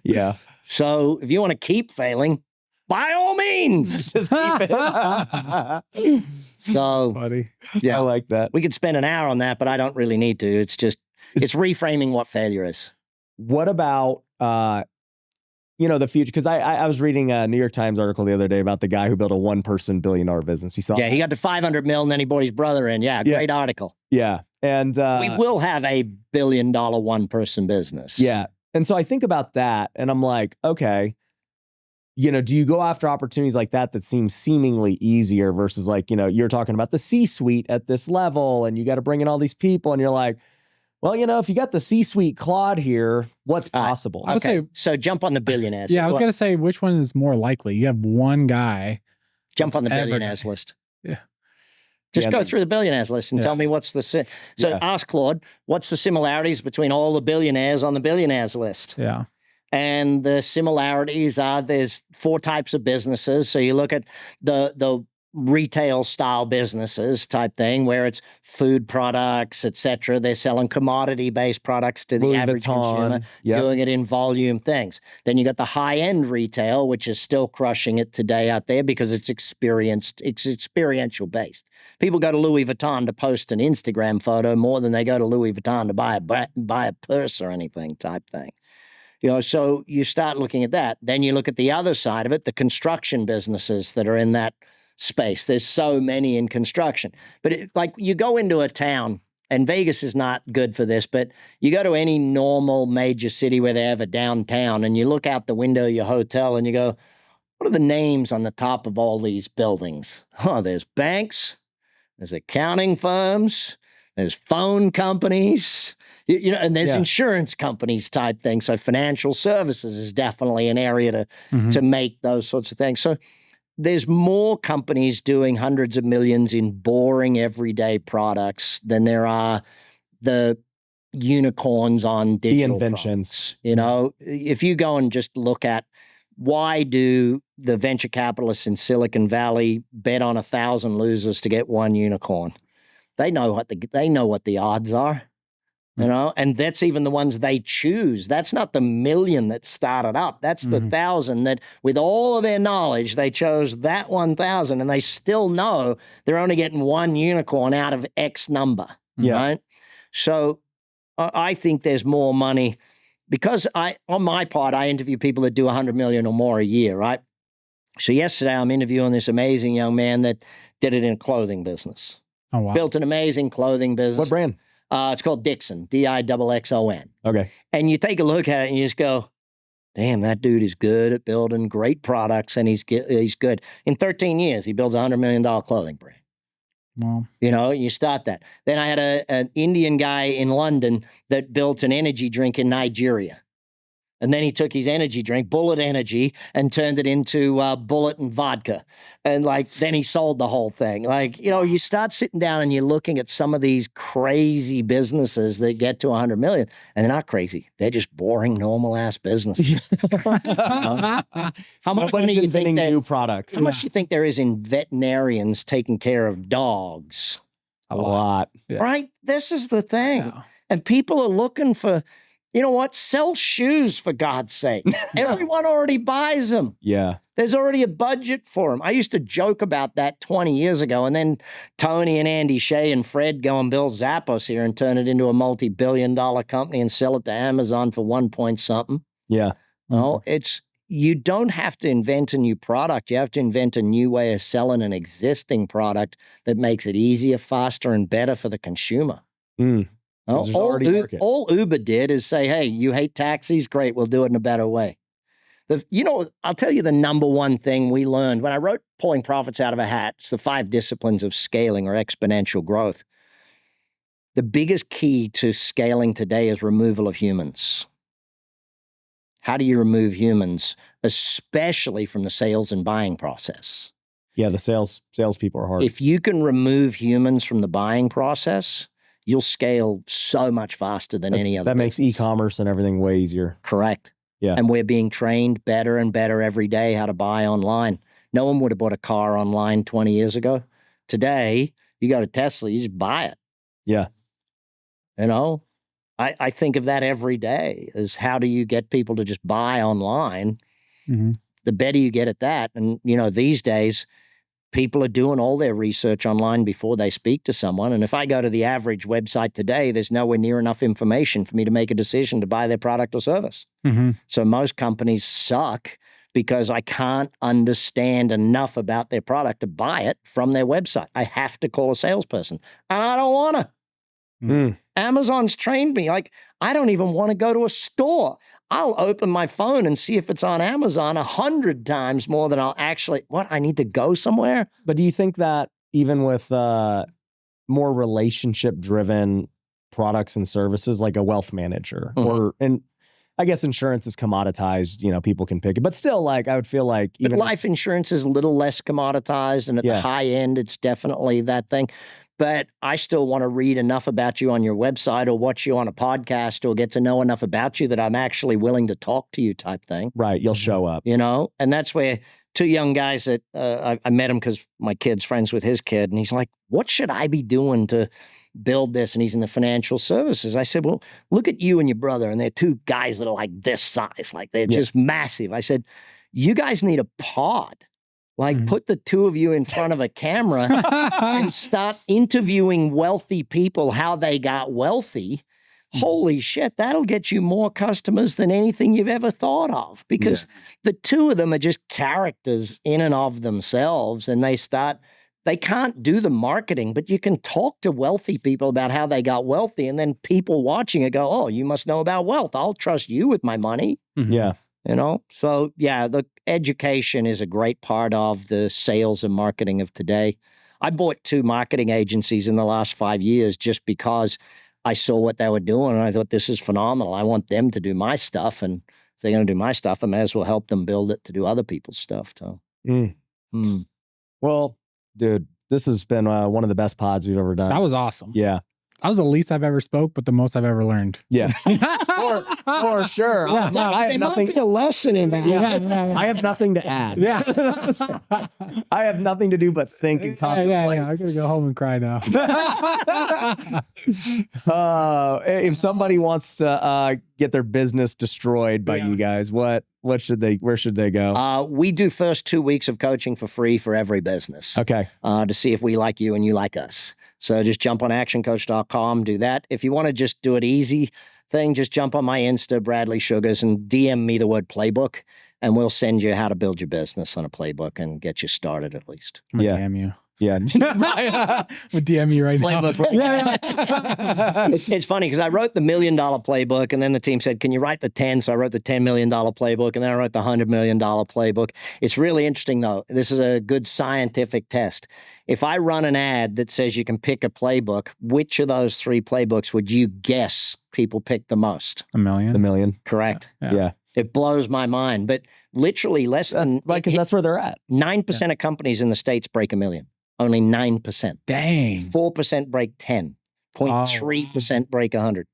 Yeah. So if you want to keep failing, by all means, just keep it. So, funny. Yeah, I like that. We could spend an hour on that, but I don't really need to. It's just, it's reframing what failure is. What about, the future? Because I was reading a New York Times article the other day about the guy who built a one-person billion-dollar business. You saw he got to 500 mil and then he brought his brother in. Yeah, great article. Yeah. And we will have a $1 billion one-person business. Yeah. And so I think about that and I'm like, okay, do you go after opportunities like that seem seemingly easier versus like, you're talking about the C-suite at this level and you got to bring in all these people and you're like, well, if you got the C-suite Claude here, what's possible? I would say, so jump on the billionaires. Yeah, I was going to say, which one is more likely? You have one guy. Jump on the billionaires list. Yeah. Just go through the billionaires list and tell me what's the... So ask Claude, what's the similarities between all the billionaires on the billionaires list? Yeah. And the similarities are there's 4 types of businesses. So you look at the retail style businesses type thing where it's food products, etc. They're selling commodity based products to the Louis average consumer, Vuitton. doing it in volume things. Then you got the high end retail, which is still crushing it today out there because it's experiential based. People go to Louis Vuitton to post an Instagram photo more than they go to Louis Vuitton to buy a purse or anything type thing. So you start looking at that. Then you look at the other side of it, the construction businesses that are in that space. There's so many in construction. But like you go into a town, and Vegas is not good for this, but you go to any normal major city where they have a downtown and you look out the window of your hotel and you go, what are the names on the top of all these buildings? Oh, there's banks, there's accounting firms, there's phone companies, and there's insurance companies type things. So financial services is definitely an area to make those sorts of things. So there's more companies doing hundreds of millions in boring everyday products than there are the unicorns on digital The inventions. products. If you go and just look at why do the venture capitalists in Silicon Valley bet on 1,000 losers to get one unicorn? They know what the odds are. And that's even the ones they choose. That's not the million that started up. That's the 1,000 that, with all of their knowledge, they chose that 1,000, and they still know they're only getting one unicorn out of X number. Yeah. Right? So I think there's more money because on my part, I interview people that do 100 million or more a year, right? So yesterday I'm interviewing this amazing young man that did it in a clothing business. Oh, wow. Built an amazing clothing business. What brand? It's called Dixon, Dixxon. Okay. And you take a look at it and you just go, damn, that dude is good at building great products, and he's good. In 13 years, he builds a $100 million clothing brand. Wow. You start that. Then I had an Indian guy in London that built an energy drink in Nigeria. And then he took his energy drink, Bullet Energy, and turned it into Bullet and vodka. And then he sold the whole thing. You start sitting down and you're looking at some of these crazy businesses that get to 100 million, and they're not crazy. They're just boring, normal ass businesses. How much money do you think new products? How much do you think there is in veterinarians taking care of dogs? A lot. Yeah. Right? This is the thing. Yeah. And people are looking for, sell shoes for God's sake. Everyone already buys them. Yeah. There's already a budget for them. I used to joke about that 20 years ago, and then Tony and Andy Shea and Fred go and build Zappos here and turn it into a multi-billion-dollar company and sell it to Amazon for 1 point something. Yeah. Well, you don't have to invent a new product. You have to invent a new way of selling an existing product that makes it easier, faster, and better for the consumer. All Uber did is say, hey, you hate taxis? Great, we'll do it in a better way. I'll tell you the number one thing we learned when I wrote Pulling Profits Out of a Hat. It's the 5 disciplines of scaling or exponential growth. The biggest key to scaling today is removal of humans. How do you remove humans, especially from the sales and buying process? Yeah, the salespeople are hard. If you can remove humans from the buying process, you'll scale so much faster than any other. That makes business. e-commerce and everything way easier. Correct. Yeah. And we're being trained better and better every day how to buy online. No one would have bought a car online 20 years ago. Today, you go to Tesla, you just buy it. Yeah. I think of that every day is how do you get people to just buy online? Mm-hmm. The better you get at that. And, these days, people are doing all their research online before they speak to someone. And if I go to the average website today, there's nowhere near enough information for me to make a decision to buy their product or service. Mm-hmm. So most companies suck because I can't understand enough about their product to buy it from their website. I have to call a salesperson. And I don't want to. Mm. Amazon's trained me. I don't even want to go to a store. I'll open my phone and see if it's on Amazon 100 times more than I'll actually, I need to go somewhere? But do you think that even with more relationship-driven products and services, like a wealth manager, and I guess insurance is commoditized, people can pick it, but still, I would feel like even life insurance is a little less commoditized, and at the high end, it's definitely that thing. But I still want to read enough about you on your website or watch you on a podcast or get to know enough about you that I'm actually willing to talk to you type thing. Right. You'll show up. And that's where two young guys that I met him because my kid's friends with his kid. And he's like, what should I be doing to build this? And he's in the financial services. I said, well, look at you and your brother. And they're two guys that are like this size, like they're just massive. I said, you guys need a pod. Like put the two of you in front of a camera and start interviewing wealthy people, how they got wealthy. Holy shit, that'll get you more customers than anything you've ever thought of, because the two of them are just characters in and of themselves, and they can't do the marketing, but you can talk to wealthy people about how they got wealthy, and then people watching it go, oh, you must know about wealth. I'll trust you with my money. Yeah. You know? So yeah, the education is a great part of the sales and marketing of today. I bought 2 marketing agencies in the last 5 years just because I saw what they were doing, and I thought, this is phenomenal. I want them to do my stuff, and if they're going to do my stuff, I may as well help them build it to do other people's stuff. So. Well, dude, this has been one of the best pods we've ever done. That was awesome. Yeah. That was the least I've ever spoke, but the most I've ever learned. Yeah. for sure. Yeah, I have nothing. Might be a lesson in that. I have nothing to add. Yeah. I have nothing to do but think and contemplate. I'm going to go home and cry now. If somebody wants to get their business destroyed by you guys, where should they go? We do first 2 weeks of coaching for free for every business. Okay. To see if we like you and you like us. So just jump on actioncoach.com, do that. If you want to just do it easy thing, just jump on my Insta, Bradley Sugars, and DM me the word playbook, and we'll send you how to build your business on a playbook and get you started at least. Damn you. Yeah. With DM you right now. It's funny because I wrote the $1 million playbook, and then the team said, can you write the 10? So I wrote the $10 million playbook, and then I wrote the $100 million playbook. It's really interesting, though. This is a good scientific test. If I run an ad that says you can pick a playbook, which of those 3 playbooks would you guess people pick the most? $1 million. The million. Correct. Yeah. It blows my mind. But literally because that's where they're at. 9% of companies in the States break $1 million. Only 9%. Dang. 4% break 10. 0.3% break 100.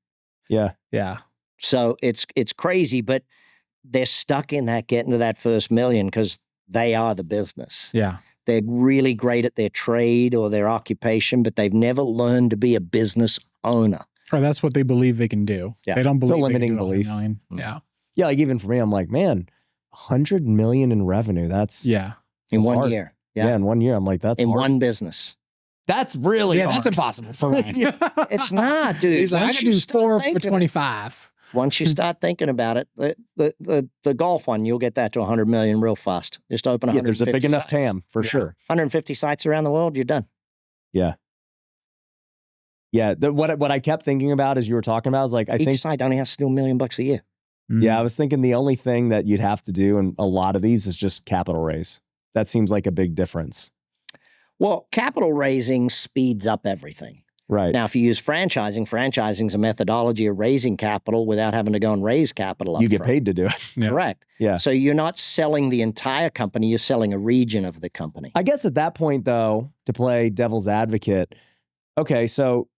Yeah. Yeah. So it's crazy, but they're stuck in that, getting to that first million because they are the business. Yeah. They're really great at their trade or their occupation, but they've never learned to be a business owner. Or that's what they believe they can do. Yeah. They don't believe It's a limiting they can do belief. 100 million. Yeah. Yeah. Like even for me, I'm like, man, 100 million in revenue. That's In that's 1 hard. year. Yeah. In 1 year. I'm like, that's in hard. one business. That's really hard. That's impossible for Ryan. It's not, dude. He's like, I can do 4 for 25. Once you start thinking about it, the golf one, you'll get that to 100 million real fast. Just open 150 there's a big enough sites. TAM for sure. 150 sites around the world, you're done. Yeah. Yeah. What I kept thinking about as you were talking about is like, Each site only has to do $1 million a year. Yeah, I was thinking the only thing that you'd have to do in a lot of these is just capital raise. That seems like a big difference. Well, capital raising speeds up everything. Right. Now, if you use franchising is a methodology of raising capital without having to go and raise capital up You get front. paid to do it. Yeah. Correct. Yeah. So you're not selling the entire company, you're selling a region of the company. I guess at that point, though, to play devil's advocate, okay, so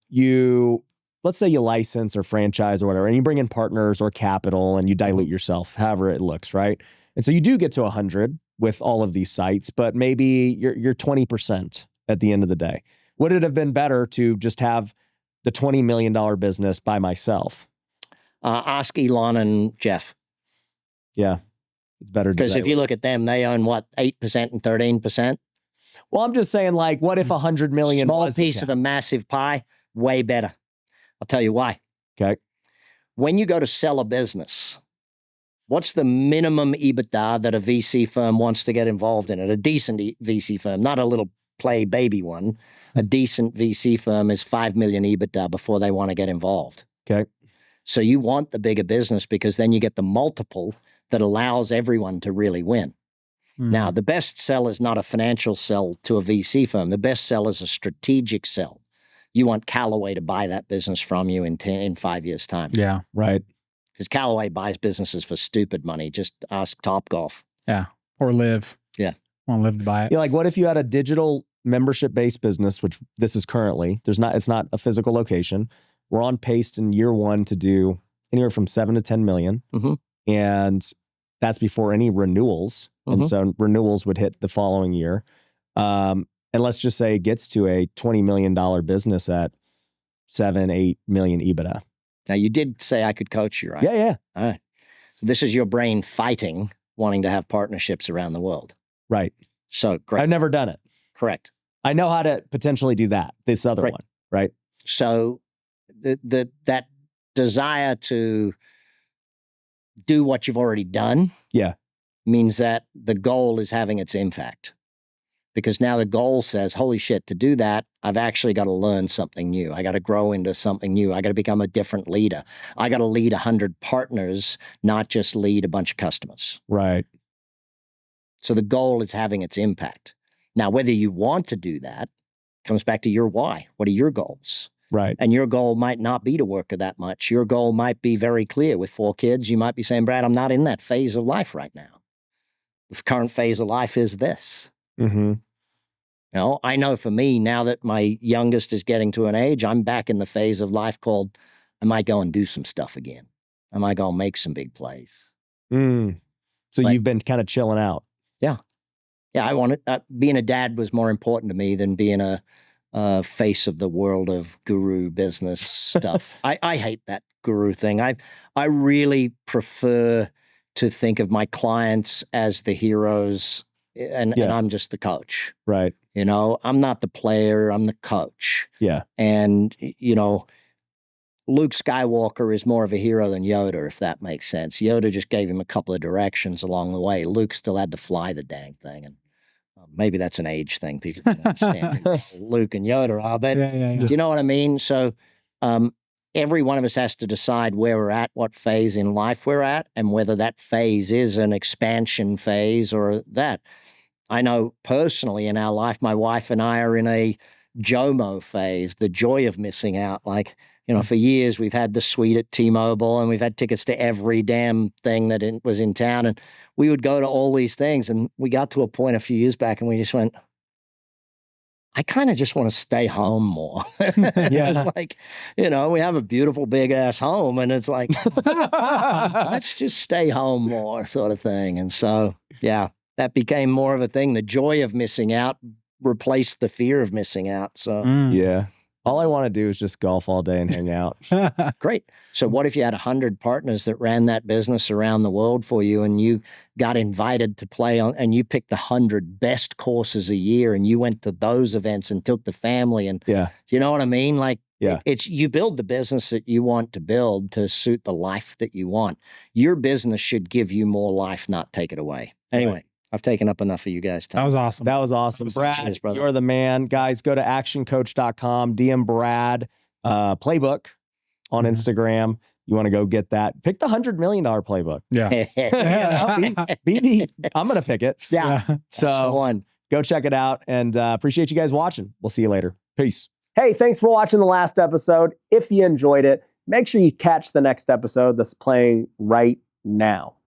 let's say you license or franchise or whatever, and you bring in partners or capital and you dilute yourself, however it looks, right? And so you do get to 100 with all of these sites, but maybe you're 20% at the end of the day. Would it have been better to just have the $20 million business by myself? Ask Elon and Jeff. Yeah, it's better. Because if you look at them, they own what, 8% and 13%? Well, I'm just saying, like, what if 100 million Small was the piece cap? of a massive pie, way better. I'll tell you why. Okay. When you go to sell a business, what's the minimum EBITDA that a VC firm wants to get involved in it? A decent VC firm, not a little play baby one. A decent VC firm is 5 million EBITDA before they want to get involved. Okay. So you want the bigger business because then you get the multiple that allows everyone to really win. Now, the best sell is not a financial sell to a VC firm. The best sell is a strategic sell. You want Callaway to buy that business from you in 5 years' time. Yeah. Right. Because Callaway buys businesses for stupid money. Just ask Topgolf. Yeah. Or Live. Yeah. Want to Live to buy it. Yeah, like what if you had a digital membership-based business, which this is currently, it's not a physical location. We're on pace in year 1 to do anywhere from 7 to 10 million. Mm-hmm. And that's before any renewals. And so renewals would hit the following year. And let's just say it gets to a $20 million business at 7-8 million EBITDA. Now, you did say I could coach you, right? Yeah. All right. So this is your brain fighting, wanting to have partnerships around the world. Right. So great. I've never done it. Correct. I know how to potentially do this other one, right? So that desire to do what you've already done means that the goal is having its impact. Because now the goal says, holy shit, to do that, I've actually got to learn something new. I got to grow into something new. I got to become a different leader. I got to lead 100 partners, not just lead a bunch of customers. Right. So the goal is having its impact. Now, whether you want to do that comes back to your why. What are your goals? Right. And your goal might not be to work that much. Your goal might be very clear. With 4 kids, you might be saying, Brad, I'm not in that phase of life right now. The current phase of life is this. Mm-hmm. I know for me, now that my youngest is getting to an age, I'm back in the phase of life called, I might go and do some stuff again. I might go and make some big plays. So you've been kind of chilling out. Yeah. Yeah, I wanted, being a dad was more important to me than being a face of the world of guru business stuff. I hate that guru thing. I really prefer to think of my clients as the heroes, and I'm just the coach. Right. I'm not the player, I'm the coach. Yeah. And, Luke Skywalker is more of a hero than Yoda, if that makes sense. Yoda just gave him a couple of directions along the way. Luke still had to fly the dang thing. And maybe that's an age thing. People can understand who Luke and Yoda are. But do you know what I mean? So every one of us has to decide where we're at, what phase in life we're at, and whether that phase is an expansion phase or that. I know personally in our life, my wife and I are in a JOMO phase, the joy of missing out. Like, for years we've had the suite at T-Mobile and we've had tickets to every damn thing that was in town. And we would go to all these things. And we got to a point a few years back and we just went, I kind of just want to stay home more. It's like, we have a beautiful big ass home and it's like, let's just stay home more sort of thing. And so, that became more of a thing. The joy of missing out replaced the fear of missing out. So, yeah. All I want to do is just golf all day and hang out. Great. So what if you had 100 partners that ran that business around the world for you and you got invited to play on, and you picked the 100 best courses a year and you went to those events and took the family and, do you know what I mean? Like, it's you build the business that you want to build to suit the life that you want. Your business should give you more life, not take it away. Anyway. I've taken up enough of you guys' time. That was awesome. That was awesome. Brad, you're the man. Guys, go to actioncoach.com, DM Brad, playbook on Instagram. You want to go get that. Pick the $100 million playbook. Yeah. I'm going to pick it. Yeah. So go check it out and appreciate you guys watching. We'll see you later. Peace. Hey, thanks for watching the last episode. If you enjoyed it, make sure you catch the next episode that's playing right now.